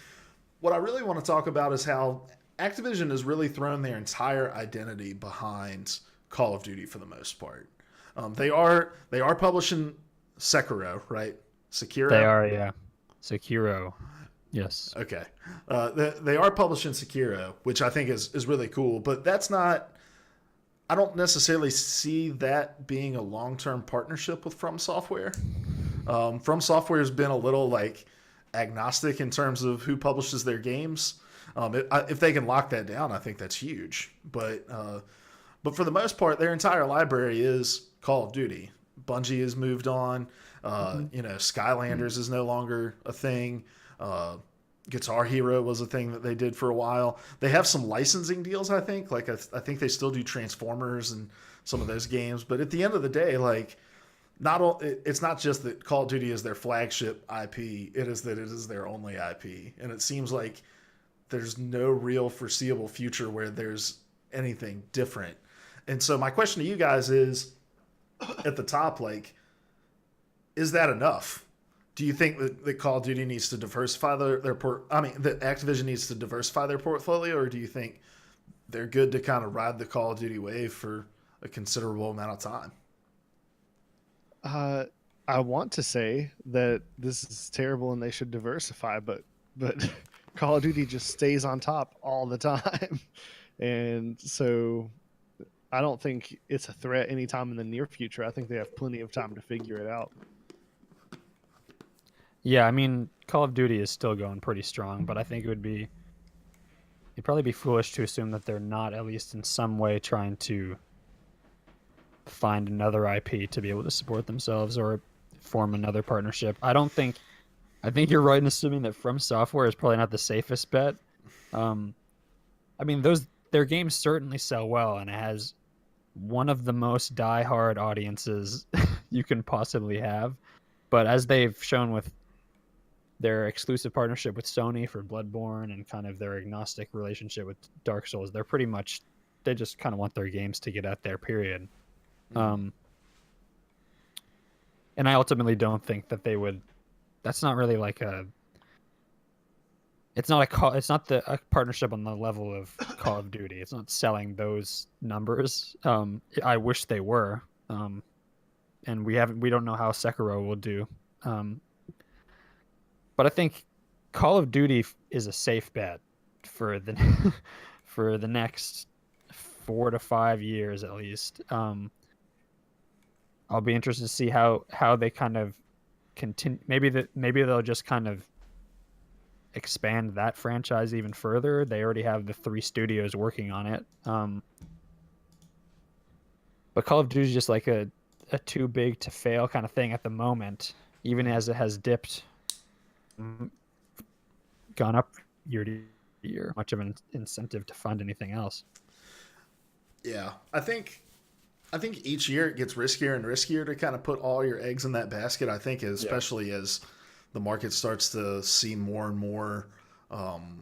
what I really want to talk about is how Activision has really thrown their entire identity behind Call of Duty for the most part. They are publishing Sekiro, right? Sekiro? They are, yeah. Sekiro. Yes. Okay. They are publishing Sekiro, which I think is really cool, but that's not... I don't necessarily see that being a long-term partnership with From Software. From Software has been a little agnostic in terms of who publishes their games. If they can lock that down, I think that's huge. But for the most part, their entire library is Call of Duty. Bungie has moved on. Skylanders is no longer a thing. Guitar Hero was a thing that they did for a while. They have some licensing deals, I think. I think they still do Transformers and some of those games. But at the end of the day, it's not just that Call of Duty is their flagship IP. It is that it is their only IP. And it seems like there's no real foreseeable future where there's anything different. And so my question to you guys is, at the top, is that enough? Do you think that Call of Duty needs to diversify that Activision needs to diversify their portfolio, or do you think they're good to kind of ride the Call of Duty wave for a considerable amount of time? I want to say that this is terrible and they should diversify, but Call of Duty just stays on top all the time, and so I don't think it's a threat anytime in the near future. I think they have plenty of time to figure it out. Yeah, I mean, Call of Duty is still going pretty strong, but I think it'd probably be foolish to assume that they're not at least in some way trying to find another IP to be able to support themselves or form another partnership. I think you're right in assuming that From Software is probably not the safest bet. Their games certainly sell well, and it has one of the most die-hard audiences you can possibly have. But as they've shown with their exclusive partnership with Sony for Bloodborne and kind of their agnostic relationship with Dark Souls, they just kind of want their games to get out there, period. And I ultimately don't think that they would. That's not really it's not a partnership on the level of Call of Duty. It's not selling those numbers. I wish they were. And we don't know how Sekiro will do. But I think Call of Duty is a safe bet for the next 4 to 5 years at least. I'll be interested to see how they kind of continue. Maybe they'll just kind of expand that franchise even further. They already have the 3 studios working on it. But Call of Duty is just like a too big to fail kind of thing at the moment, even as it has dipped, gone up year to year. Much of an incentive to fund anything else. Yeah, I think each year it gets riskier and riskier to kind of put all your eggs in that basket. I think especially as the market starts to see more and more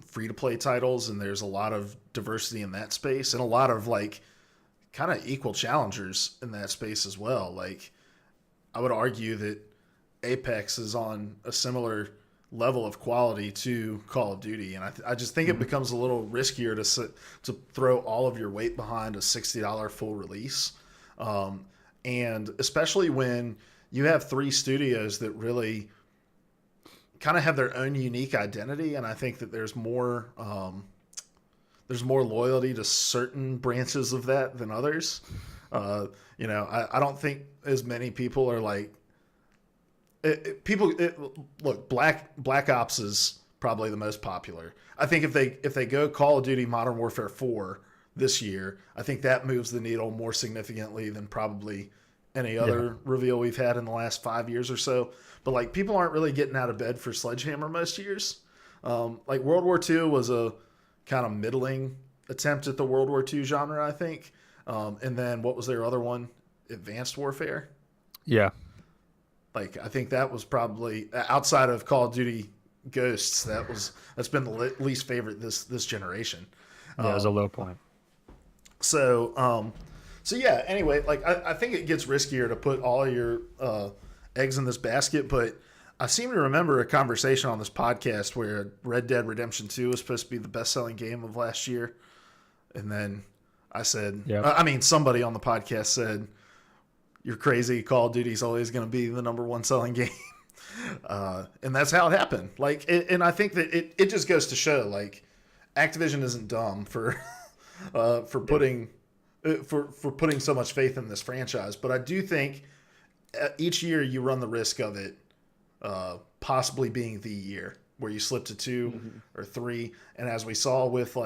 free-to-play titles, and there's a lot of diversity in that space and a lot of kind of equal challengers in that space as well. I would argue that Apex is on a similar level of quality to Call of Duty, and I just think it becomes a little riskier to throw all of your weight behind a $60 full release, and especially when you have 3 studios that really kind of have their own unique identity, and I think that there's more loyalty to certain branches of that than others. I don't think as many people are look, Black Ops is probably the most popular. I think if they go Call of Duty Modern Warfare 4 this year, I think that moves the needle more significantly than probably any other reveal we've had in the last 5 years or so. But like people aren't really getting out of bed for Sledgehammer most years. Like World War II was a kind of middling attempt at the World War II genre, I think. And then what was their other one? Advanced Warfare. Yeah. Like I think that was probably outside of Call of Duty Ghosts. That's been the least favorite this generation. Yeah, it was a low point. So yeah. Anyway, like I think it gets riskier to put all your eggs in this basket, but I seem to remember a conversation on this podcast where Red Dead Redemption 2 was supposed to be the best-selling game of last year, and then I said, somebody on the podcast said, "You're crazy. Call of Duty's always going to be the number one selling game," and that's how it happened. Like, and I think that it just goes to show, like, Activision isn't dumb for putting so much faith in this franchise. But I do think each year you run the risk of it possibly being the year where you slip to 2 or 3, and as we saw with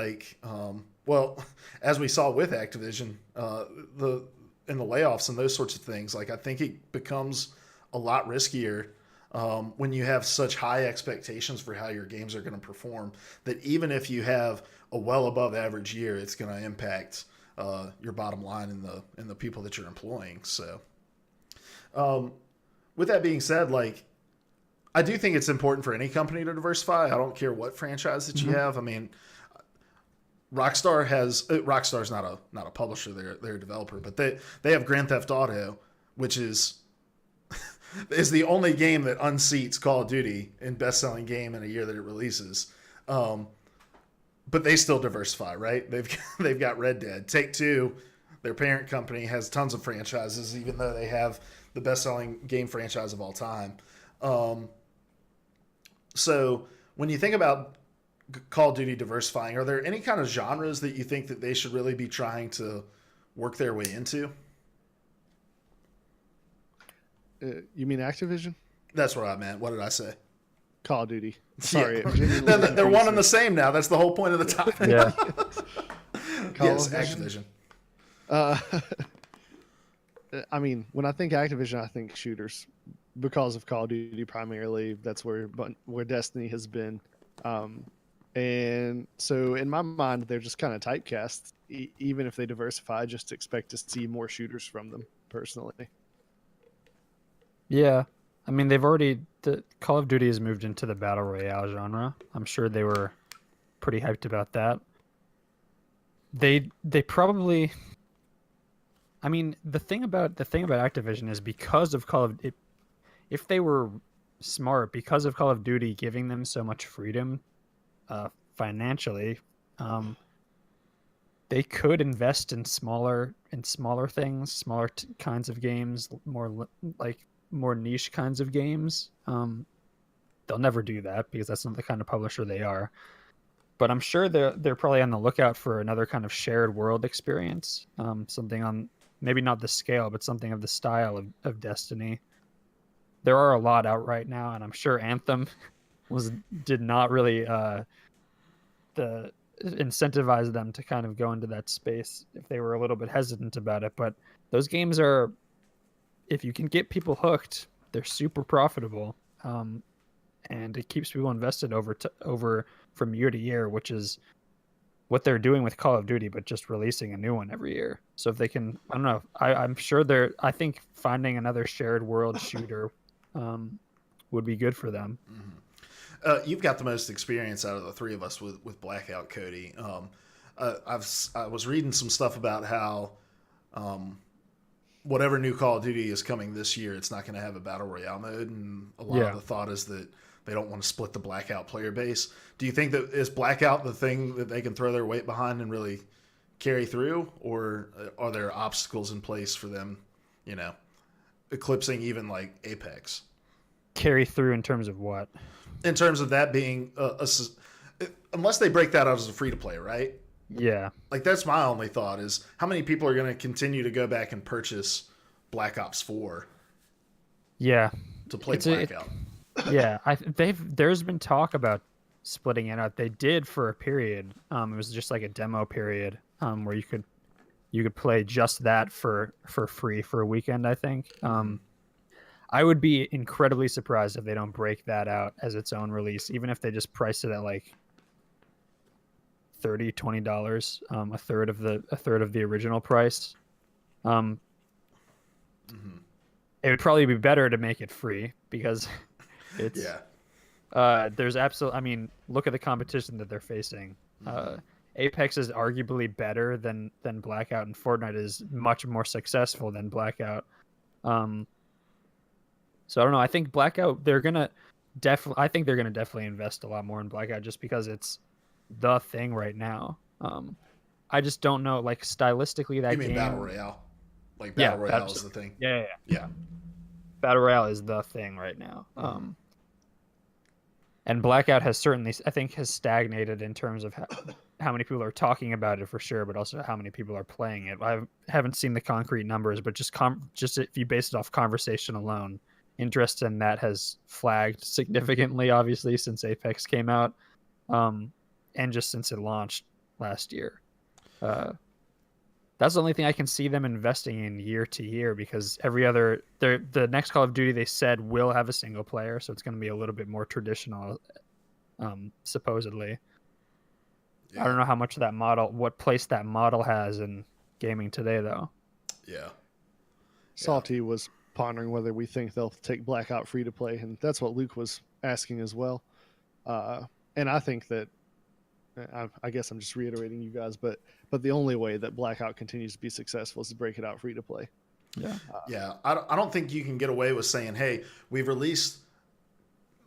as we saw with Activision, the layoffs and those sorts of things, like I think it becomes a lot riskier when you have such high expectations for how your games are going to perform, that even if you have a well above average year, it's going to impact your bottom line and the people that you're employing. So with that being said, like, I do think it's important for any company to diversify. I don't care what franchise that you have. I mean, Rockstar's not a publisher, they're a developer, but they have Grand Theft Auto, which is the only game that unseats Call of Duty in best-selling game in a year that it releases. But they still diversify, right? They've got Red Dead. Take-Two, their parent company, has tons of franchises, even though they have the best-selling game franchise of all time. So when you think about Call of Duty diversifying, are there any kind of genres that you think that they should really be trying to work their way into? You mean Activision? That's what I meant. What did I say? Call of Duty. Sorry. Yeah. They're one and the same now. That's the whole point of the topic. Yeah. Yes, Activision. I mean, when I think Activision, I think shooters, because of Call of Duty primarily. That's where Destiny has been. And so in my mind, they're just kind of typecast. Even if they diversify, just expect to see more shooters from them, personally. Yeah. I mean, the Call of Duty has moved into the Battle Royale genre. I'm sure they were pretty hyped about that. They probably... I mean, the thing about Activision is because of Call of... If they were smart, because of Call of Duty giving them so much freedom financially, they could invest in smaller things, smaller kinds of games, more niche kinds of games. They'll never do that because that's not the kind of publisher they are. But I'm sure they're probably on the lookout for another kind of shared world experience, something on maybe not the scale, but something of the style of Destiny. There are a lot out right now, and I'm sure Anthem did not really incentivize them to kind of go into that space if they were a little bit hesitant about it. But those games are, if you can get people hooked, they're super profitable, and it keeps people invested over from year to year, which is what they're doing with Call of Duty, but just releasing a new one every year. So if they can, I don't know, I'm sure I think finding another shared world shooter would be good for them. Mm-hmm. You've got the most experience out of the three of us with Blackout, Cody. I was reading some stuff about how whatever new Call of Duty is coming this year, it's not going to have a battle royale mode, and a lot of the thought is that they don't want to split the Blackout player base. Do you think that is Blackout the thing that they can throw their weight behind and really carry through, or are there obstacles in place for them, eclipsing even like Apex? Carry through in terms of what? In terms of that being unless they break that out as a free-to-play, right? Yeah. Like, that's my only thought is how many people are going to continue to go back and purchase Black Ops 4 to play Blackout? There's been talk about splitting it out. They did for a period. It was just like a demo period where you could you could play just that for free for a weekend, I think. I would be incredibly surprised if they don't break that out as its own release, even if they just price it at like $20, a third of the original price. It would probably be better to make it free because it's there's I mean, look at the competition that they're facing. Apex is arguably better than Blackout, and Fortnite is much more successful than Blackout. So I don't know. I think Blackout, they're gonna definitely invest a lot more in Blackout just because it's the thing right now. I just don't know, like stylistically that You mean game. Battle Royale? Like Battle Royale is the thing. Yeah. Battle Royale is the thing right now. And Blackout has certainly, I think, has stagnated in terms of how many people are talking about it for sure, but also how many people are playing it. I haven't seen the concrete numbers, but just if you base it off conversation alone, interest in that has flagged significantly, obviously, since Apex came out, and just since it launched last year. That's the only thing I can see them investing in year to year, because the next Call of Duty they said will have a single player, so it's going to be a little bit more traditional, supposedly. I don't know how much what place that model has in gaming today, though. Yeah. Salty was pondering whether we think they'll take Blackout free to play, and that's what Luke was asking as well. And I think that, I guess I'm just reiterating you guys, but the only way that Blackout continues to be successful is to break it out free to play. Yeah. I don't think you can get away with saying, hey, we've released,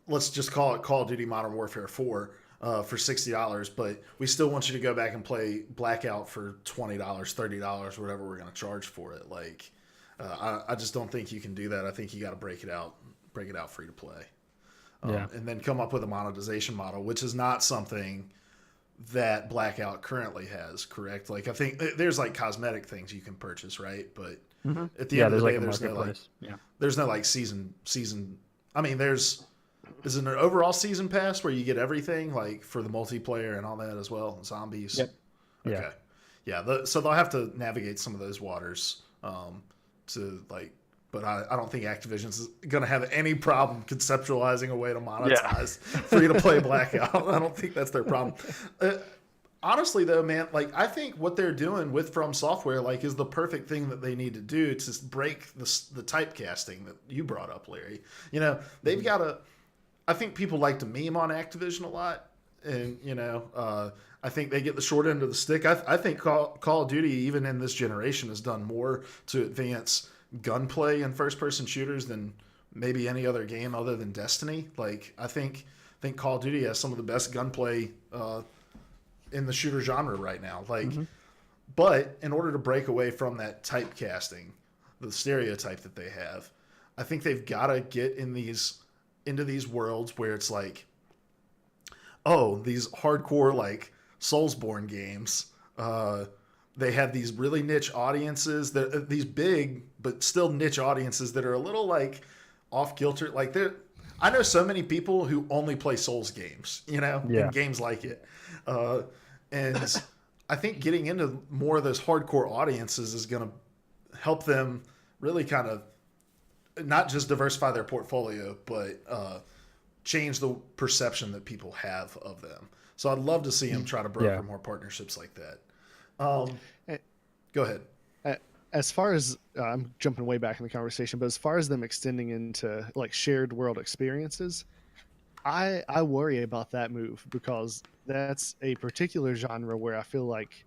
let's just call it Call of Duty Modern Warfare 4 for $60, but we still want you to go back and play Blackout for $20, $30, whatever we're going to charge for it. Like, I just don't think you can do that. I think you got to break it out free to play. And then come up with a monetization model, which is not something that Blackout currently has, correct? Like, I think there's like cosmetic things you can purchase, right? But at the end of the day, there's no like season. I mean, is it an overall season pass where you get everything, like for the multiplayer and all that as well, zombies? Yep. Okay. Yeah. So they'll have to navigate some of those waters to like. But I don't think Activision's going to have any problem conceptualizing a way to monetize free-to-play Blackout. I don't think that's their problem. Honestly, though, man, like I think what they're doing with From Software like is the perfect thing that they need to do to break the typecasting that you brought up, Larry. You know, they've got to – I think people like to meme on Activision a lot. And, you know, I think they get the short end of the stick. I think Call of Duty, even in this generation, has done more to advance – gunplay in first-person shooters than maybe any other game other than Destiny. Like, I think Call of Duty has some of the best gunplay in the shooter genre right now. Like, but in order to break away from that typecasting, the stereotype that they have, I think they've got to get into these worlds where it's like, oh, these hardcore like Soulsborne games. They have these really niche audiences, these big but still niche audiences that are a little like off kilter. Like I know so many people who only play Souls games, you know, and games like it. And I think getting into more of those hardcore audiences is going to help them really kind of not just diversify their portfolio, but change the perception that people have of them. So I'd love to see them try to broker more partnerships like that. Go ahead. As far as I'm jumping way back in the conversation, but as far as them extending into like shared world experiences, I worry about that move because that's a particular genre where I feel like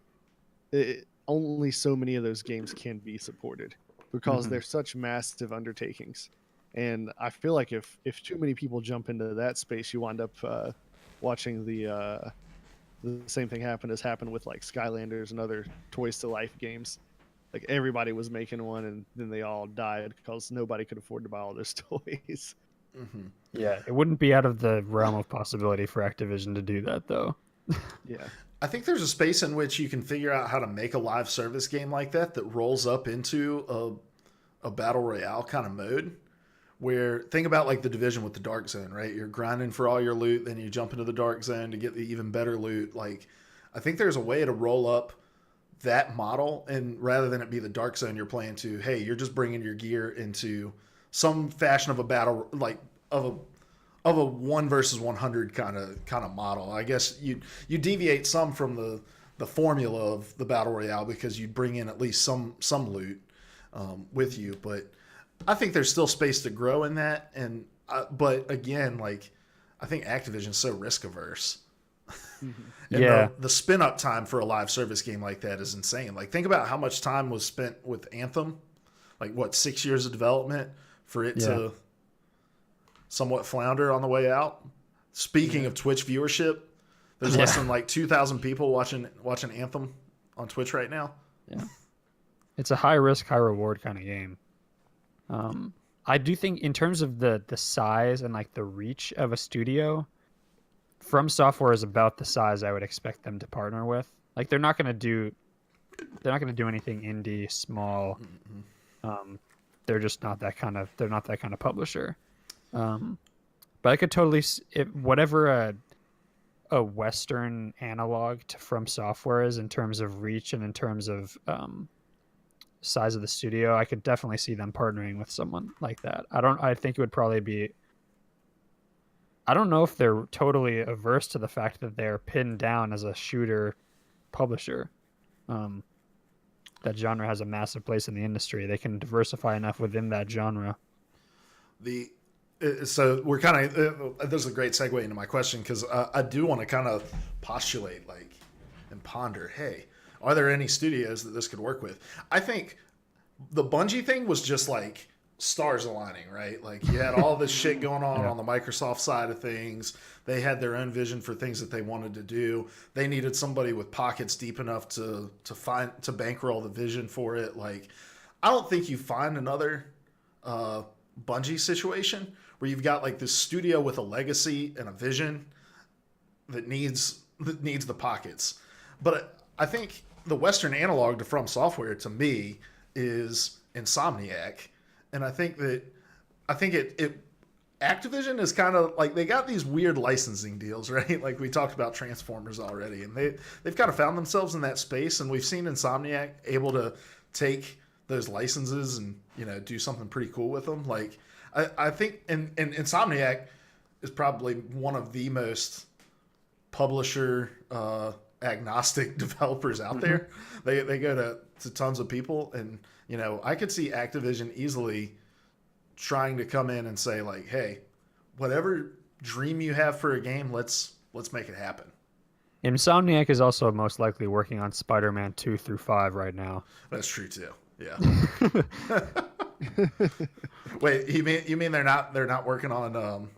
only so many of those games can be supported because they're such massive undertakings. And I feel like if too many people jump into that space, you wind up watching the same thing has happened with like Skylanders and other Toys to Life games. Like everybody was making one and then they all died because nobody could afford to buy all those toys. Yeah, it wouldn't be out of the realm of possibility for Activision to do that, though. Yeah. I think there's a space in which you can figure out how to make a live service game like that rolls up into a battle royale kind of mode. Where think about like the Division with the Dark Zone, right? You're grinding for all your loot, then you jump into the Dark Zone to get the even better loot. Like, I think there's a way to roll up that model, and rather than it be the dark zone you're playing to, hey, you're just bringing your gear into some fashion of a battle, like of a 1 versus 100 kind of model. I guess you deviate some from the formula of the battle royale because you bring in at least some loot with you, but I think there's still space to grow in that. And but again, like, I think Activision's so risk averse. And the spin up time for a live service game like that is insane. Like, think about how much time was spent with Anthem, like what, 6 years of development for it to somewhat flounder on the way out. Speaking of Twitch viewership, there's less than like 2,000 people watching Anthem on Twitch right now. Yeah, it's a high risk, high reward kind of game. I do think in terms of the size and like the reach of a studio, From Software is about the size I would expect them to partner with. Like, they're not going to do anything indie, small. They're just not that kind of publisher. But I could totally whatever a Western analog to From Software is in terms of reach and in terms of size of the studio, I could definitely see them partnering with someone like that. I think it would probably be. I don't know if they're totally averse to the fact that they're pinned down as a shooter publisher. That genre has a massive place in the industry. They can diversify enough within that genre. So we're kind of there's a great segue into my question, because I do want to kind of postulate and ponder, hey, are there any studios that this could work with? I think the Bungie thing was just like stars aligning, right? Like, you had all this shit going on the Microsoft side of things. They had their own vision for things that they wanted to do. They needed somebody with pockets deep enough to bankroll the vision for it. Like, I don't think you find another Bungie situation where you've got like this studio with a legacy and a vision that needs the pockets. But I think the Western analog to From Software, to me, is Insomniac. And I think Activision is kind of like, they got these weird licensing deals, right? Like, we talked about Transformers already, and they've kind of found themselves in that space, and we've seen Insomniac able to take those licenses and, do something pretty cool with them. Like, I think and Insomniac is probably one of the most publisher agnostic developers out there. They go to tons of people, and I could see Activision easily trying to come in and say, like, hey, whatever dream you have for a game, let's make it happen. Insomniac is also most likely working on Spider-Man 2 through 5 right now. That's true too. Yeah. Wait, you mean they're not working on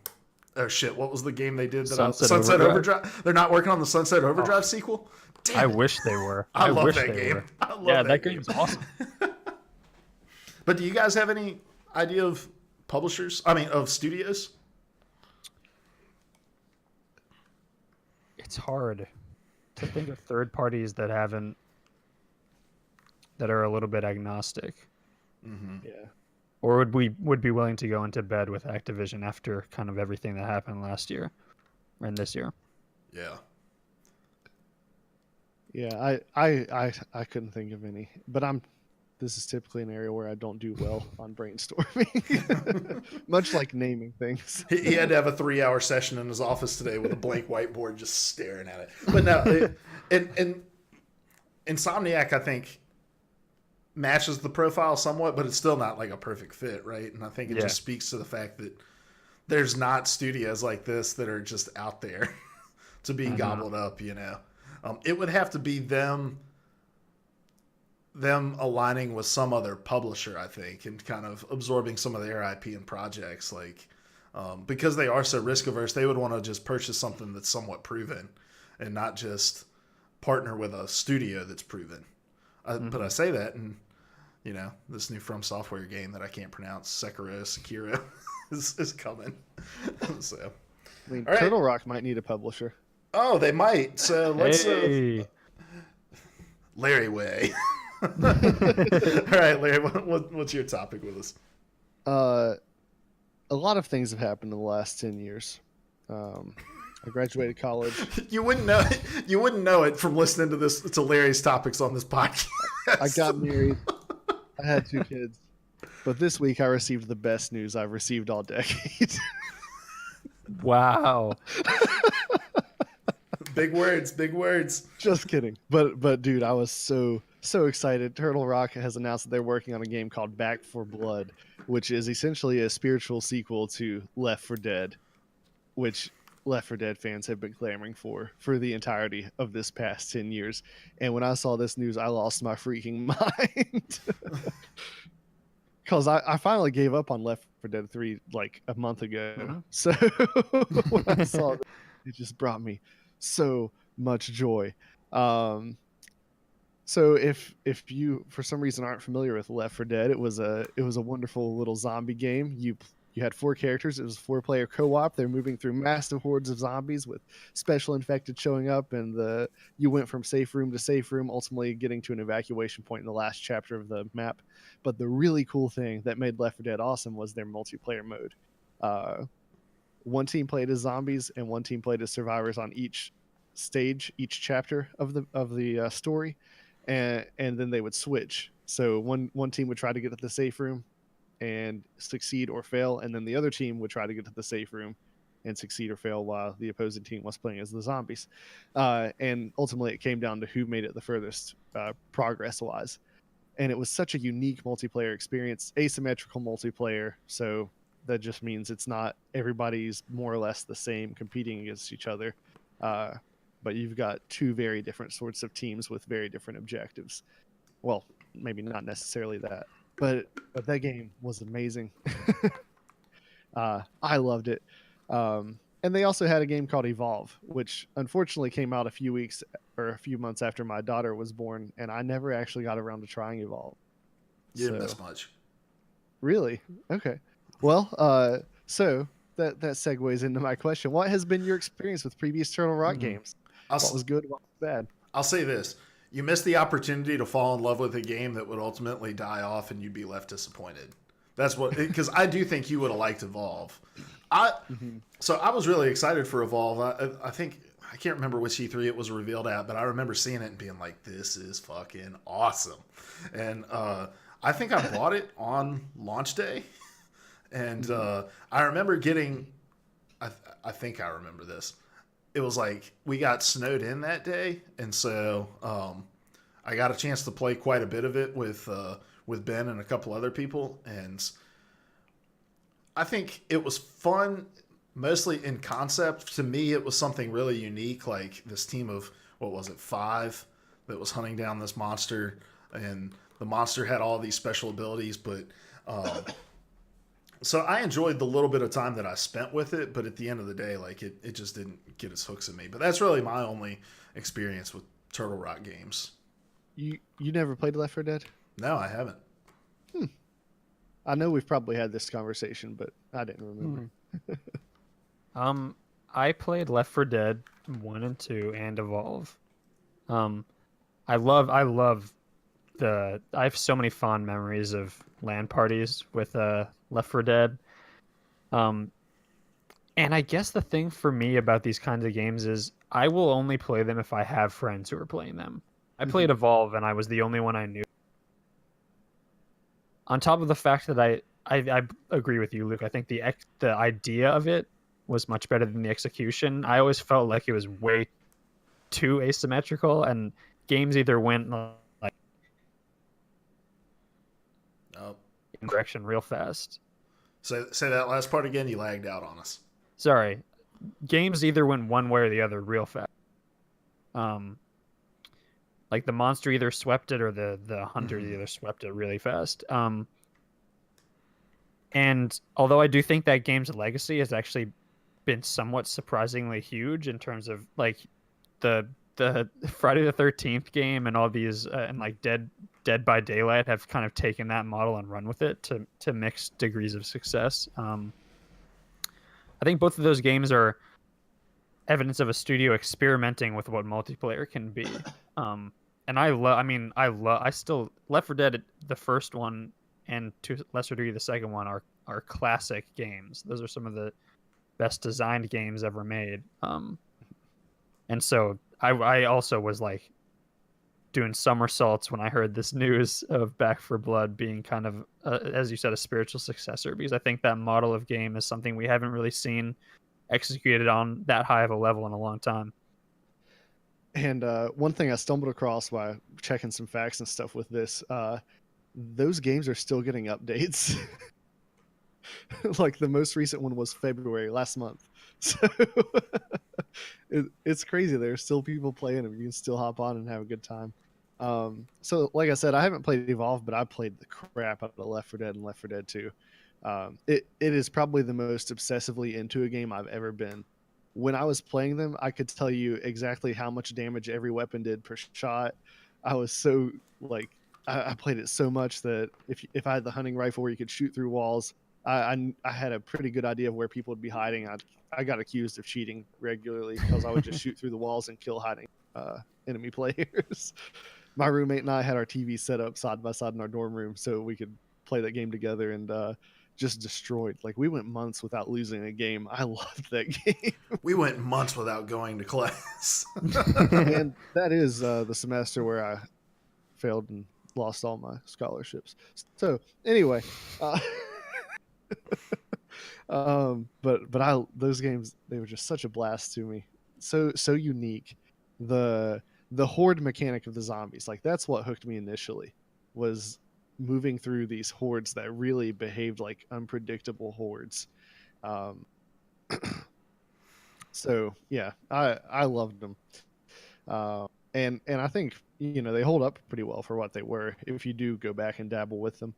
oh shit, what was the game they did? Sunset Overdrive? They're not working on the Sunset Overdrive sequel? Damn. I wish they were. I love that game. I love that game's awesome. But do you guys have any idea of publishers? I mean, of studios? It's hard to think of third parties that are a little bit agnostic. Yeah. Or would be willing to go into bed with Activision after kind of everything that happened last year and this year. Yeah. Yeah, I couldn't think of any, but this is typically an area where I don't do well on brainstorming, much like naming things. He had to have a 3-hour session in his office today with a blank whiteboard just staring at it. But no, and Insomniac, I think, matches the profile somewhat, but it's still not like a perfect fit, right? And I think it just speaks to the fact that there's not studios like this that are just out there to be gobbled up, It would have to be them aligning with some other publisher, I think, and kind of absorbing some of their IP and projects, like because they are so risk averse, they would want to just purchase something that's somewhat proven and not just partner with a studio that's proven. But I say that, and this new From Software game that I can't pronounce, Sekiro, is coming. So, I mean, Turtle Rock might need a publisher. Oh, they might. So let's Larry Way. All right, Larry, what's your topic with us? A lot of things have happened in the last 10 years. I graduated college. You wouldn't know it. You wouldn't know it from listening to this to Larry's topics on this podcast. I got married. I had 2 kids. But this week I received the best news I've received all decade. Wow. Big words, big words. Just kidding. But dude, I was so excited. Turtle Rock has announced that they're working on a game called Back 4 Blood, which is essentially a spiritual sequel to Left 4 Dead, which Left 4 Dead fans have been clamoring for the entirety of this past 10 years. And when I saw this news, I lost my freaking mind. Because I finally gave up on Left 4 Dead 3 like a month ago. Mhm. So when I saw it, it just brought me so much joy. So if you for some reason aren't familiar with Left 4 Dead, it was a wonderful little zombie game. You had 4 characters. It was a 4-player co-op. They're moving through massive hordes of zombies with special infected showing up, and you went from safe room to safe room, ultimately getting to an evacuation point in the last chapter of the map. But the really cool thing that made Left 4 Dead awesome was their multiplayer mode. One team played as zombies, and one team played as survivors on each stage, each chapter of the story, and then they would switch. So one team would try to get to the safe room and succeed or fail, and then the other team would try to get to the safe room and succeed or fail while the opposing team was playing as the zombies. And ultimately it came down to who made it the furthest progress wise. And it was such a unique multiplayer experience, asymmetrical multiplayer. So that just means it's not everybody's more or less the same competing against each other. But you've got 2 very different sorts of teams with very different objectives. Well, maybe not necessarily that. But that game was amazing. I loved it. And they also had a game called Evolve, which unfortunately came out a few months after my daughter was born, and I never actually got around to trying Evolve. You didn't miss much. Really? Okay. Well, so that segues into my question. What has been your experience with previous Turtle Rock games? What was good, what was bad? I'll say this. You missed the opportunity to fall in love with a game that would ultimately die off and you'd be left disappointed. That's what, because I do think you would have liked Evolve. So I was really excited for Evolve. I think, I can't remember which E3 it was revealed at, but I remember seeing it and being like, this is fucking awesome. And I think I bought it on launch day. And I remember getting, I think I remember this. It was like we got snowed in that day, and so I got a chance to play quite a bit of it with Ben and a couple other people, and I think it was fun, mostly in concept. To me, it was something really unique, like this team of 5 that was hunting down this monster, and the monster had all these special abilities, but so I enjoyed the little bit of time that I spent with it, but at the end of the day, like it just didn't get its hooks in me. But that's really my only experience with Turtle Rock games. You never played Left 4 Dead? No, I haven't. I know we've probably had this conversation, but I didn't remember. I played Left 4 Dead 1 and 2 and Evolve. I have so many fond memories of LAN parties with Left 4 Dead. And I guess the thing for me about these kinds of games is I will only play them if I have friends who are playing them. I played Evolve and I was the only one I knew. On top of the fact that I agree with you, Luke. I think the idea of it was much better than the execution. I always felt like it was way too asymmetrical, and games either went like in direction real fast. Say that last part again. You lagged out on us. Sorry, games either went one way or the other real fast. Like the monster either swept it or the hunter either swept it really fast. And although I do think that game's legacy has actually been somewhat surprisingly huge in terms of like the Friday the 13th game and all these and like Dead by Daylight have kind of taken that model and run with it to mixed degrees of success. I think both of those games are evidence of a studio experimenting with what multiplayer can be. And I still Left 4 Dead, the first one, and to lesser degree the second one are classic games. Those are some of the best designed games ever made. And so I also was like doing somersaults when I heard this news of Back 4 Blood being kind of, as you said, a spiritual successor, because I think that model of game is something we haven't really seen executed on that high of a level in a long time. And one thing I stumbled across while checking some facts and stuff with this, those games are still getting updates. Like the most recent one was February last month. So it's crazy. There's still people playing them. You can still hop on and have a good time. So like I said, I haven't played Evolve, but I played the crap out of Left 4 Dead and Left 4 Dead 2. It is probably the most obsessively into a game I've ever been. When I was playing them, I could tell you exactly how much damage every weapon did per shot. I was so like, I played it so much that if I had the hunting rifle where you could shoot through walls, I had a pretty good idea of where people would be hiding. I got accused of cheating regularly because I would just shoot through the walls and kill hiding enemy players. My roommate and I had our TV set up side by side in our dorm room so we could play that game together, and just destroyed. Like, we went months without losing a game. I loved that game. We went months without going to class. And that is the semester where I failed and lost all my scholarships. So anyway, but those games, they were just such a blast to me. So unique. The horde mechanic of the zombies, like, that's what hooked me initially, was moving through these hordes that really behaved like unpredictable hordes. So yeah, I loved them. And I think, you know, they hold up pretty well for what they were if you do go back and dabble with them.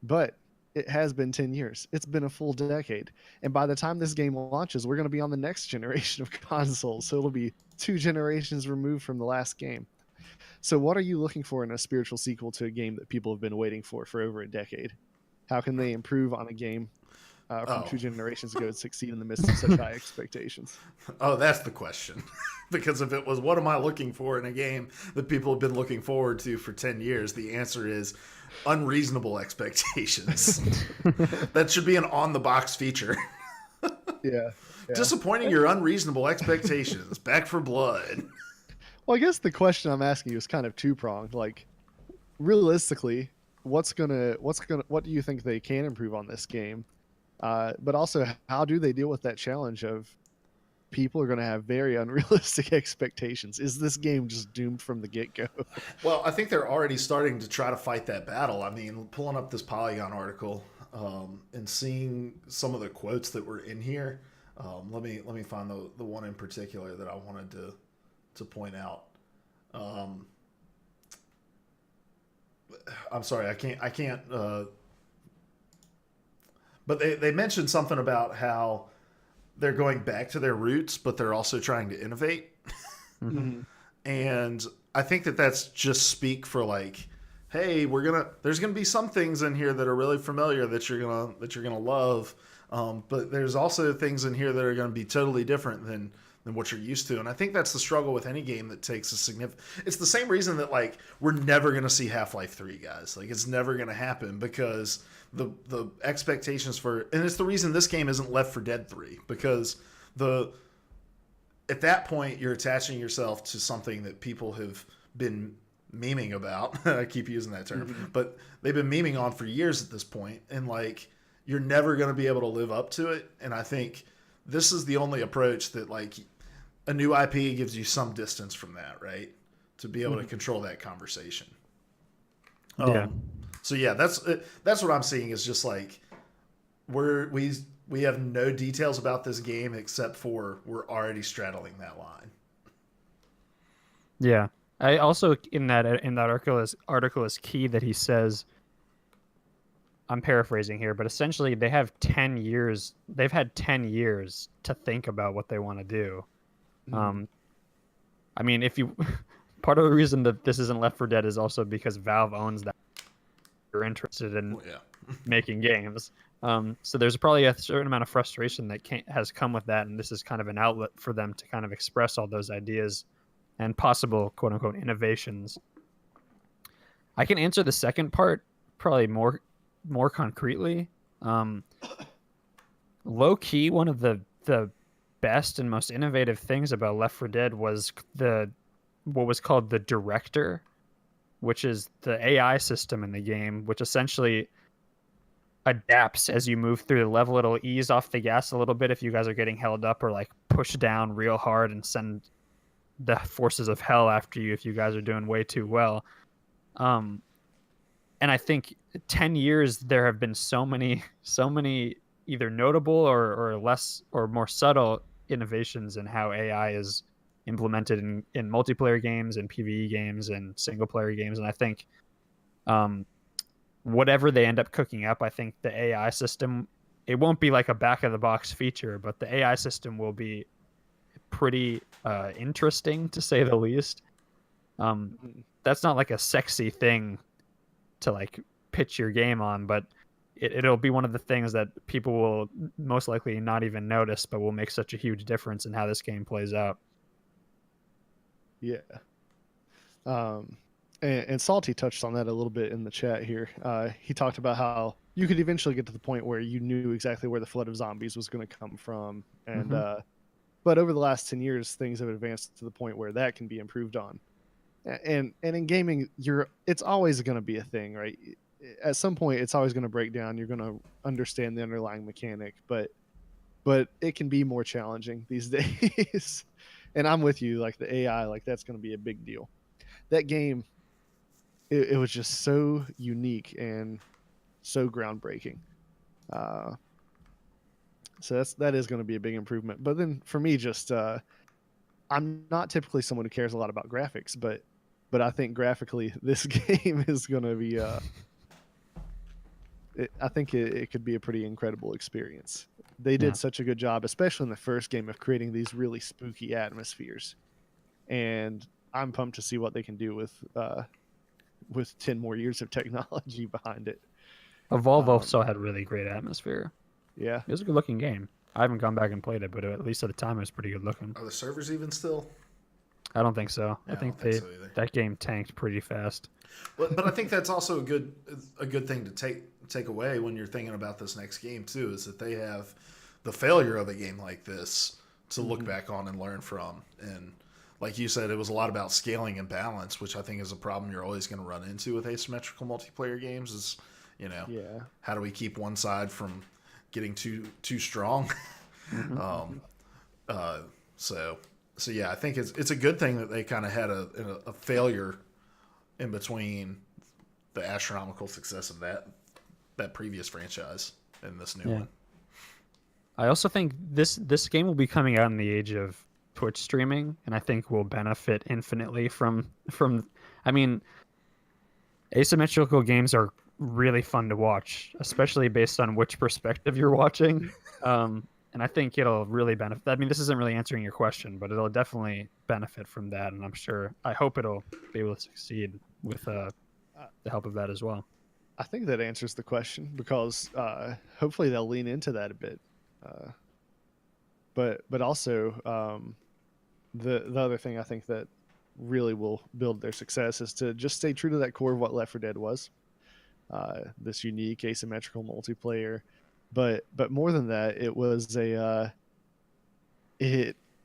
But it has been 10 years. It's been a full decade. And by the time this game launches, we're going to be on the next generation of consoles. So it'll be 2 generations removed from the last game. So what are you looking for in a spiritual sequel to a game that people have been waiting for over a decade? How can they improve on a game from 2 generations ago and succeed in the midst of such high expectations? Oh, that's the question. Because if it was what am I looking for in a game that people have been looking forward to for 10 years, the answer is unreasonable expectations. That should be an on-the-box feature. Yeah. Disappointing your unreasonable expectations. Back 4 Blood. Well, I guess the question I'm asking you is kind of two-pronged. Like, realistically, what do you think they can improve on this game? But also, how do they deal with that challenge of people are going to have very unrealistic expectations? Is this game just doomed from the get-go? Well, I think they're already starting to try to fight that battle. I mean, pulling up this Polygon article and seeing some of the quotes that were in here. Let me find the one in particular that I wanted to point out. I'm sorry, I can't. But they mentioned something about how they're going back to their roots, but they're also trying to innovate. Mm-hmm. And I think that's just speak for like, hey, there's gonna be some things in here that are really familiar that you're gonna love, but there's also things in here that are gonna be totally different than what you're used to. And I think that's the struggle with any game that takes a significant... It's the same reason that, like, we're never going to see Half-Life 3, guys. Like, it's never going to happen because the expectations for... And it's the reason this game isn't Left 4 Dead 3, because at that point, you're attaching yourself to something that people have been memeing about. I keep using that term. Mm-hmm. But they've been memeing on for years at this point, and, like, you're never going to be able to live up to it. And I think this is the only approach that, like... A new IP gives you some distance from that, right? To be able to control that conversation. Yeah. So yeah, that's what I'm seeing is just like we have no details about this game except for we're already straddling that line. Yeah. I also in that article is key that he says, I'm paraphrasing here, but essentially they have 10 years. They've had 10 years to think about what they want to do. I mean, part of the reason that this isn't Left 4 Dead is also because Valve owns that. You're interested in making games. So there's probably a certain amount of frustration that has come with that, and this is kind of an outlet for them to kind of express all those ideas and possible quote unquote innovations. I can answer the second part probably more concretely. low key, one of the best and most innovative things about Left 4 Dead was what was called the Director, which is the AI system in the game, which essentially adapts as you move through the level. It'll ease off the gas a little bit if you guys are getting held up, or like push down real hard and send the forces of hell after you if you guys are doing way too well. And I think 10 years there have been so many either notable or less or more subtle innovations in how AI is implemented in multiplayer games and PvE games and single player games. And I think whatever they end up cooking up, I think the AI system, it won't be like a back of the box feature, but the AI system will be pretty interesting, to say the least. That's not like a sexy thing to like pitch your game on, but it'll be one of the things that people will most likely not even notice, but will make such a huge difference in how this game plays out. Yeah. And Salty touched on that a little bit in the chat here. He talked about how you could eventually get to the point where you knew exactly where the flood of zombies was going to come from. And, but over the last 10 years, things have advanced to the point where that can be improved on. And in gaming, it's always going to be a thing, right? At some point, it's always going to break down. You're going to understand the underlying mechanic, but it can be more challenging these days. And I'm with you, like the AI, like that's going to be a big deal. That game, it was just so unique and so groundbreaking. So that is going to be a big improvement. But then for me, just I'm not typically someone who cares a lot about graphics, but I think graphically this game is going to be. I think it could be a pretty incredible experience. They did such a good job, especially in the first game, of creating these really spooky atmospheres, and I'm pumped to see what they can do with 10 more years of technology behind it. Evolve also had really great atmosphere. Yeah, it was a good looking game. I haven't gone back and played it, but at least at the time it was pretty good looking. Are the servers even still? I don't think so. Yeah, I think so that game tanked pretty fast. But I think that's also a good thing to take away when you're thinking about this next game too, is that they have the failure of a game like this to look back on and learn from. And like you said, it was a lot about scaling and balance, which I think is a problem you're always going to run into with asymmetrical multiplayer games. Is how do we keep one side from getting too strong? So yeah, I think it's a good thing that they kind of had a failure in between the astronomical success of that previous franchise and this new one. I also think this game will be coming out in the age of Twitch streaming, and I think will benefit infinitely from. I mean, asymmetrical games are really fun to watch, especially based on which perspective you're watching. And I think it'll really benefit. I mean, this isn't really answering your question, but it'll definitely benefit from that, and I hope it'll be able to succeed with the help of that as well. I think that answers the question, because hopefully they'll lean into that a bit. But also the other thing I think that really will build their success is to just stay true to that core of what Left 4 Dead was. This unique asymmetrical multiplayer. But more than that, it was it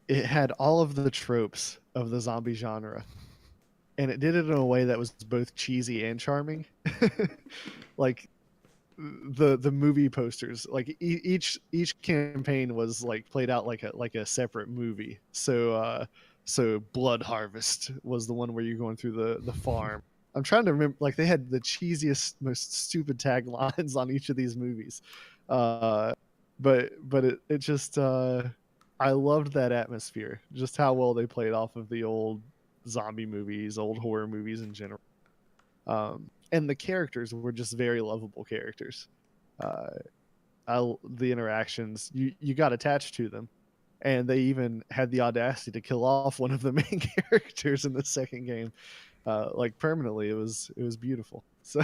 had all of the tropes of the zombie genre, and it did it in a way that was both cheesy and charming. Like the movie posters, like each campaign was like played out like a separate movie. So Blood Harvest was the one where you're going through the farm. I'm trying to remember, like they had the cheesiest, most stupid taglines on each of these movies. But it just I loved that atmosphere, just how well they played off of the old zombie movies, old horror movies in general. And the characters were just very lovable characters. The interactions, you got attached to them, and they even had the audacity to kill off one of the main characters in the second game, like permanently. It was beautiful. So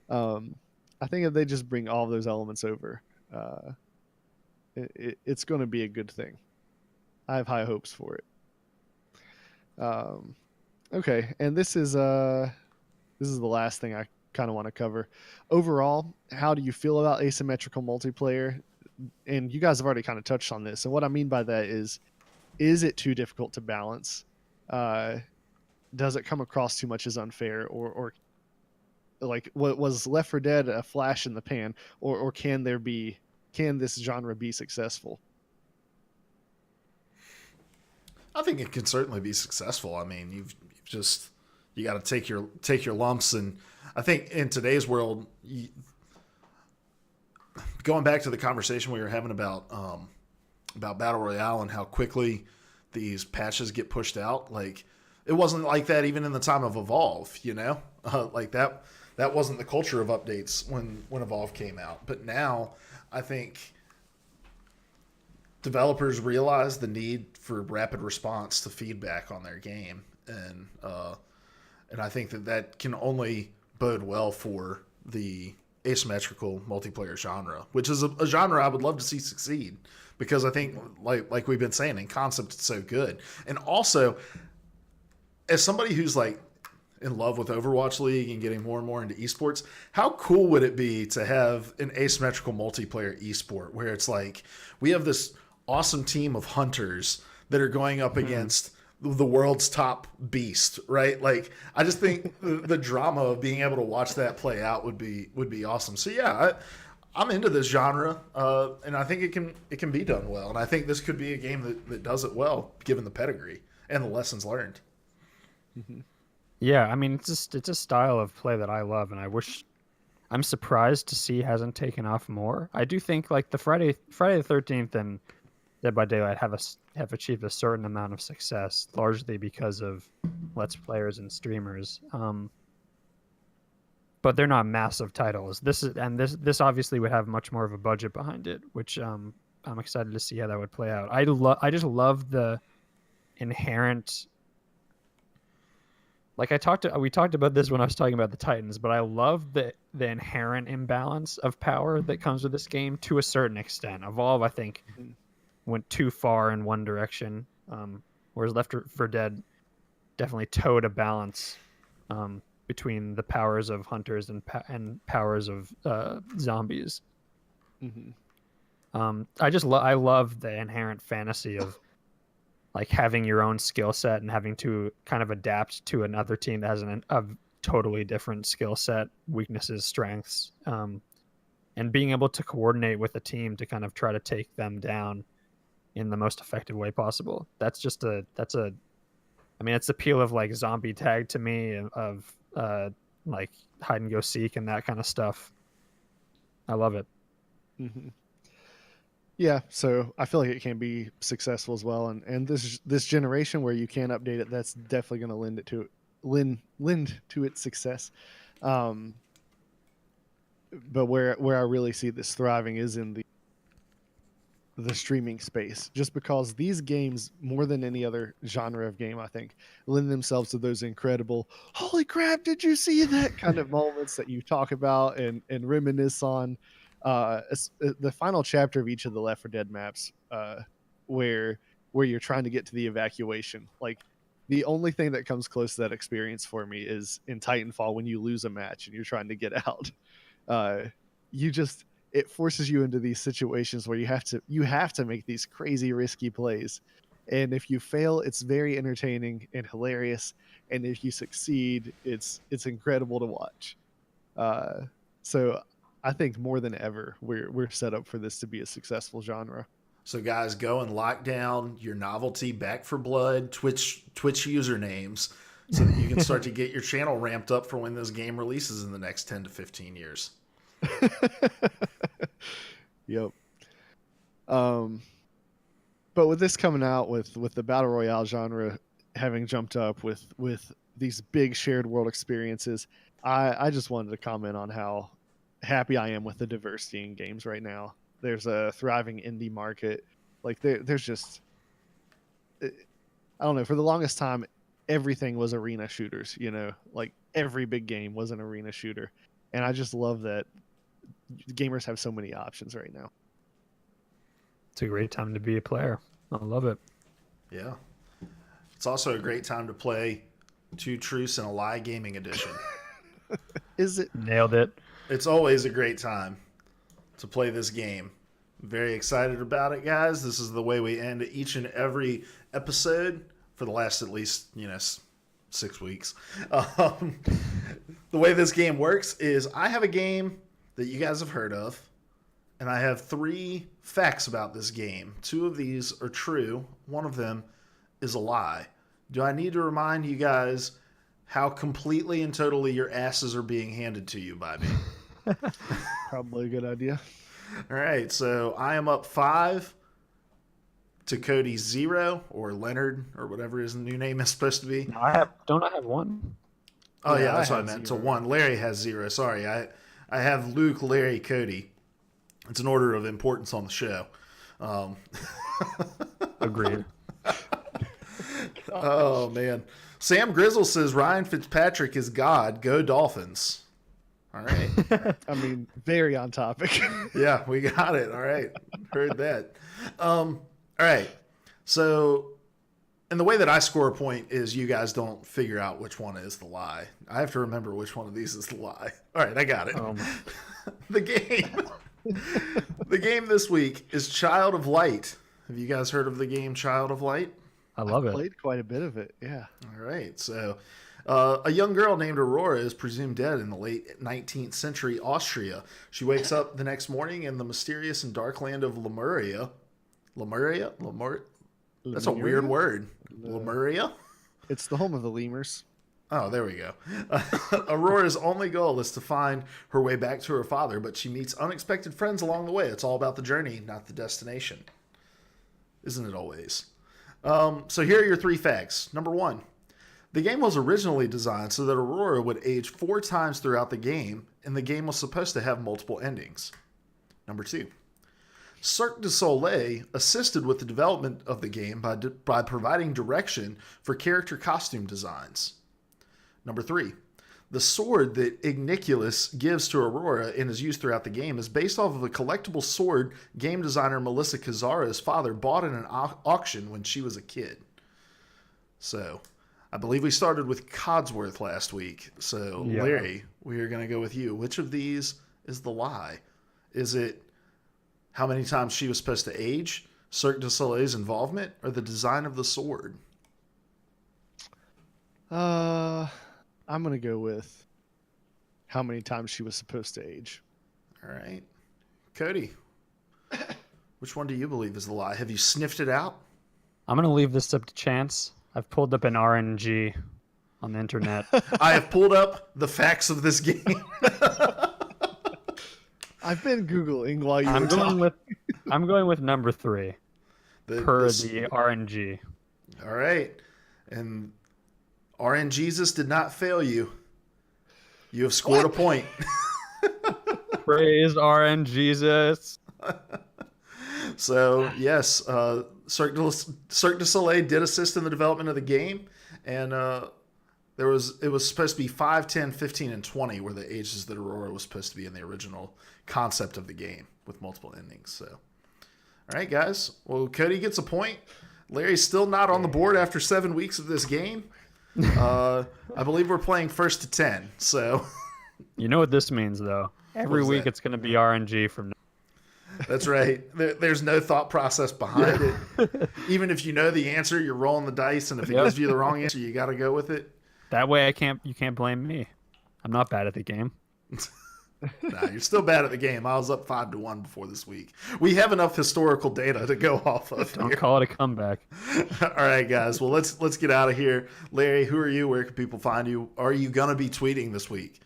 I think if they just bring all of those elements over, it's going to be a good thing. I have high hopes for it. Okay, and this is the last thing I kind of want to cover. Overall, how do you feel about asymmetrical multiplayer? and you guys have already kind of touched on this. And what I mean by that is it too difficult to balance? Does it come across too much as unfair, or like what was Left 4 Dead a flash in the pan, or can this genre be successful? I think it can certainly be successful. I mean, you got to take your lumps, and I think in today's world, going back to the conversation we were having about Battle Royale and how quickly these patches get pushed out, like it wasn't like that even in the time of Evolve, like that wasn't the culture of updates when Evolve came out. But now I think developers realize the need for rapid response to feedback on their game, and I think that can only bode well for the asymmetrical multiplayer genre, which is a genre I would love to see succeed, because I think like we've been saying, in concept it's so good. And also, as somebody who's like in love with Overwatch League and getting more and more into esports, how cool would it be to have an asymmetrical multiplayer esport where it's like we have this awesome team of hunters that are going up against the world's top beast, right? Like, I just think the drama of being able to watch that play out would be awesome. So yeah, I'm into this genre, and I think it can be done well. And I think this could be a game that does it well, given the pedigree and the lessons learned. Mm-hmm. Yeah, I mean, it's a style of play that I love, and I'm surprised to see hasn't taken off more. I do think like the Friday the 13th and Dead by Daylight have achieved a certain amount of success, largely because of Let's Players and streamers. But they're not massive titles. This obviously would have much more of a budget behind it, which I'm excited to see how that would play out. I just love the inherent. Like we talked about this when I was talking about the Titans, but I love the inherent imbalance of power that comes with this game to a certain extent. Evolve, I think, went too far in one direction, whereas Left 4 Dead definitely towed a balance between the powers of hunters and powers of zombies. Mm-hmm. I love the inherent fantasy of like having your own skill set and having to kind of adapt to another team that has a totally different skill set, weaknesses, strengths, and being able to coordinate with a team to kind of try to take them down in the most effective way possible. It's the appeal of like zombie tag to me, of like hide and go seek and that kind of stuff. I love it. Mm-hmm. Yeah, so I feel like it can be successful as well, and this generation where you can update it, that's definitely going to lend to its success. But where I really see this thriving is in the streaming space, just because these games, more than any other genre of game, I think, lend themselves to those incredible "holy crap, did you see that" kind of moments that you talk about and reminisce on. The final chapter of each of the Left 4 Dead maps, where you're trying to get to the evacuation. Like, the only thing that comes close to that experience for me is in Titanfall, when you lose a match and you're trying to get out. It forces you into these situations where you have to make these crazy risky plays, and if you fail, it's very entertaining and hilarious, and if you succeed, it's incredible to watch. So I think more than ever, we're set up for this to be a successful genre. So guys, go and lock down your novelty Back for Blood Twitch usernames so that you can start to get your channel ramped up for when this game releases in the next 10 to 15 years. Yep. But with this coming out, with the Battle Royale genre having jumped up with these big shared world experiences, I just wanted to comment on how happy I am with the diversity in games right now. There's a thriving indie market. Like there's just, I don't know, for the longest time, everything was arena shooters, like every big game was an arena shooter. And I just love that gamers have so many options right now. It's a great time to be a player. I love it. Yeah. It's also a great time to play Two Truths and a Lie Gaming Edition. Is it? Nailed it. It's always a great time to play this game. Very excited about it, guys. This is the way we end each and every episode for the last at least, 6 weeks. The way this game works is I have a game that you guys have heard of, and I have 3 facts about this game. 2 of these are true. One of them is a lie. Do I need to remind you guys how completely and totally your asses are being handed to you by me? Probably a good idea. All right, so I am up 5 to Cody's 0, or Leonard, or whatever his new name is supposed to be. No, don't I have 1? Oh, yeah, I that's what I have meant. 0. To 1. Larry has 0. Sorry, I have Luke, Larry, Cody. It's an order of importance on the show. Agreed. Oh, man. Sam Grizzle says Ryan Fitzpatrick is God. Go Dolphins. All right. I mean, very on topic. Yeah, we got it. All right. Heard that. All right. So, and the way that I score a point is you guys don't figure out which one is the lie. I have to remember which one of these is the lie. All right, I got it. The game this week is Child of Light. Have you guys heard of the game Child of Light? I love it. Played quite a bit of it, yeah. All right. So, a young girl named Aurora is presumed dead in the late 19th century Austria. She wakes up the next morning in the mysterious and dark land of Lemuria. Lemuria? That's a weird word. Lemuria? It's the home of the lemurs. Oh, there we go. Aurora's only goal is to find her way back to her father, but she meets unexpected friends along the way. It's all about the journey, not the destination. Isn't it always? So here are your 3 facts. Number 1. The game was originally designed so that Aurora would age 4 times throughout the game, and the game was supposed to have multiple endings. Number 2. Cirque du Soleil assisted with the development of the game by providing direction for character costume designs. Number 3. The sword that Igniculus gives to Aurora and is used throughout the game is based off of a collectible sword game designer Melissa Kazara's father bought in an auction when she was a kid. So, I believe we started with Codsworth last week. So, yeah. Larry, we are going to go with you. Which of these is the lie? Is it how many times she was supposed to age, Cirque du Soleil's involvement, or the design of the sword? I'm going to go with how many times she was supposed to age. All right. Cody, which one do you believe is the lie? Have you sniffed it out? I'm going to leave this up to chance. I've pulled up an RNG on the internet. I have pulled up the facts of this game. I've been Googling while you were talking. I'm going with number 3 the RNG. All right. And RNGesus did not fail you. You have scored a point. Praise RNGesus. So, yes, Cirque du Soleil did assist in the development of the game, and it was supposed to be 5, 10, 15, and 20 were the ages that Aurora was supposed to be in the original concept of the game with multiple endings. So, all right, guys. Well, Cody gets a point. Larry's still not on the board after 7 weeks of this game. I believe we're playing 1st to 10. So, you know what this means, though. Every week it's going to be RNG from now. That's right. There's no thought process behind it. Even if you know the answer, you're rolling the dice, and if it gives you the wrong answer, you got to go with it. That way, you can't blame me. I'm not bad at the game. Nah, you're still bad at the game. I was up 5-1 before this week. We have enough historical data to go off of. Don't call it a comeback. All right, guys. Well, let's get out of here. Larry, who are you? Where can people find you? Are you gonna be tweeting this week?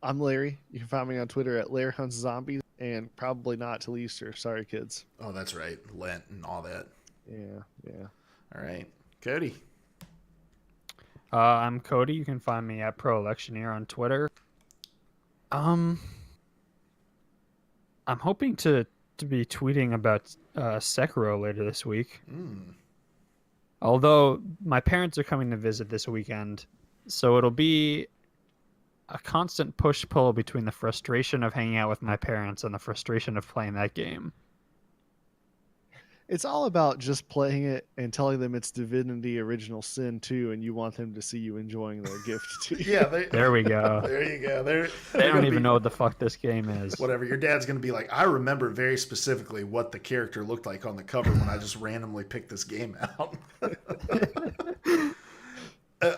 I'm Larry. You can find me on Twitter at LarryHuntsZombies, and probably not till Easter. Sorry, kids. Oh, that's right. Lent and all that. Yeah. All right, Cody. I'm Cody. You can find me at ProElectioneer on Twitter. I'm hoping to be tweeting about Sekiro later this week. Although my parents are coming to visit this weekend, so it'll be a constant push-pull between the frustration of hanging out with my parents and the frustration of playing that game. It's all about just playing it and telling them it's Divinity Original Sin 2, and you want them to see you enjoying their gift to you. Yeah, There we go. there you go. They don't even know what the fuck this game is. Whatever. Your dad's going to be like, I remember very specifically what the character looked like on the cover when I just randomly picked this game out.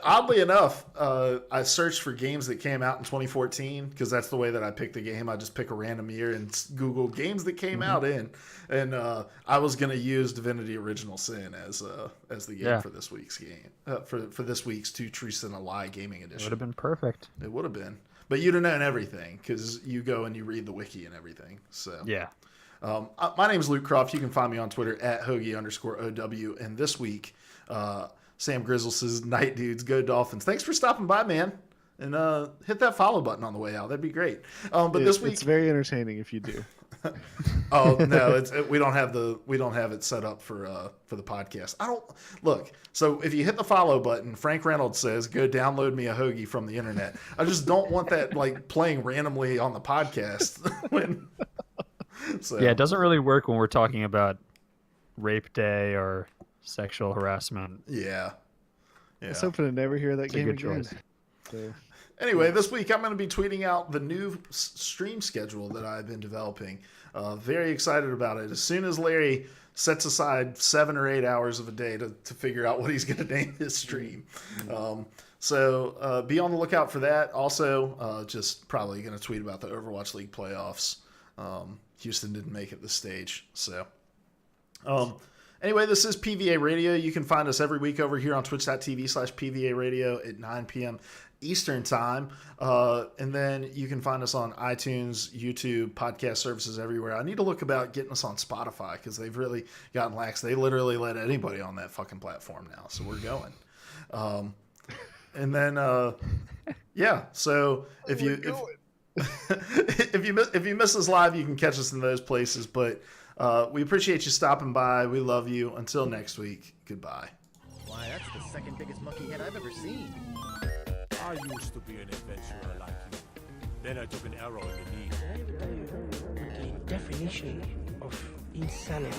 Oddly enough, I searched for games that came out in 2014 because that's the way that I pick the game. I just pick a random year and Google games that came out in, and I was going to use Divinity Original Sin as the game for this week's game for this week's Two Truths and a Lie gaming edition. It would have been perfect. It would have been, but you'd have known everything because you go and you read the wiki and everything. So Yeah. my name is Luke Croft. You can find me on Twitter at Hoagie_OW, and this week. Sam Grizzle says, "Night dudes, go Dolphins." Thanks for stopping by, man, and hit that follow button on the way out. That'd be great. But this week, it's very entertaining if you do. oh no, we don't have it set up for the podcast. I don't look. So if you hit the follow button, Frank Reynolds says, "Go download me a hoagie from the internet." I just don't want that like playing randomly on the podcast. Yeah, it doesn't really work when we're talking about rape day or sexual harassment. Yeah. I was hoping to never hear that It's a game good again. choice. So, Anyway, this week I'm going to be tweeting out the new stream schedule that I've been developing. Very excited about it. As soon as Larry sets aside 7 or 8 hours of a day to figure out what he's going to name his stream. So be on the lookout for that. Also, just probably going to tweet about the Overwatch League playoffs. Houston didn't make it this stage. So anyway, this is PvA Radio. You can find us every week over here on twitch.tv/PvA Radio at 9 p.m. Eastern Time. And then you can find us on iTunes, YouTube, podcast services everywhere. I need to look about getting us on Spotify because they've really gotten lax. They literally let anybody on that fucking platform now. So we're going. And then, yeah. So if you miss us live, you can catch us in those places. But we appreciate you stopping by. We love you. Until next week, goodbye. Why, that's the second biggest monkey head I've ever seen. I used to be an adventurer like you. Then I took an arrow in the knee. Can I even tell you what the definition of insanity is?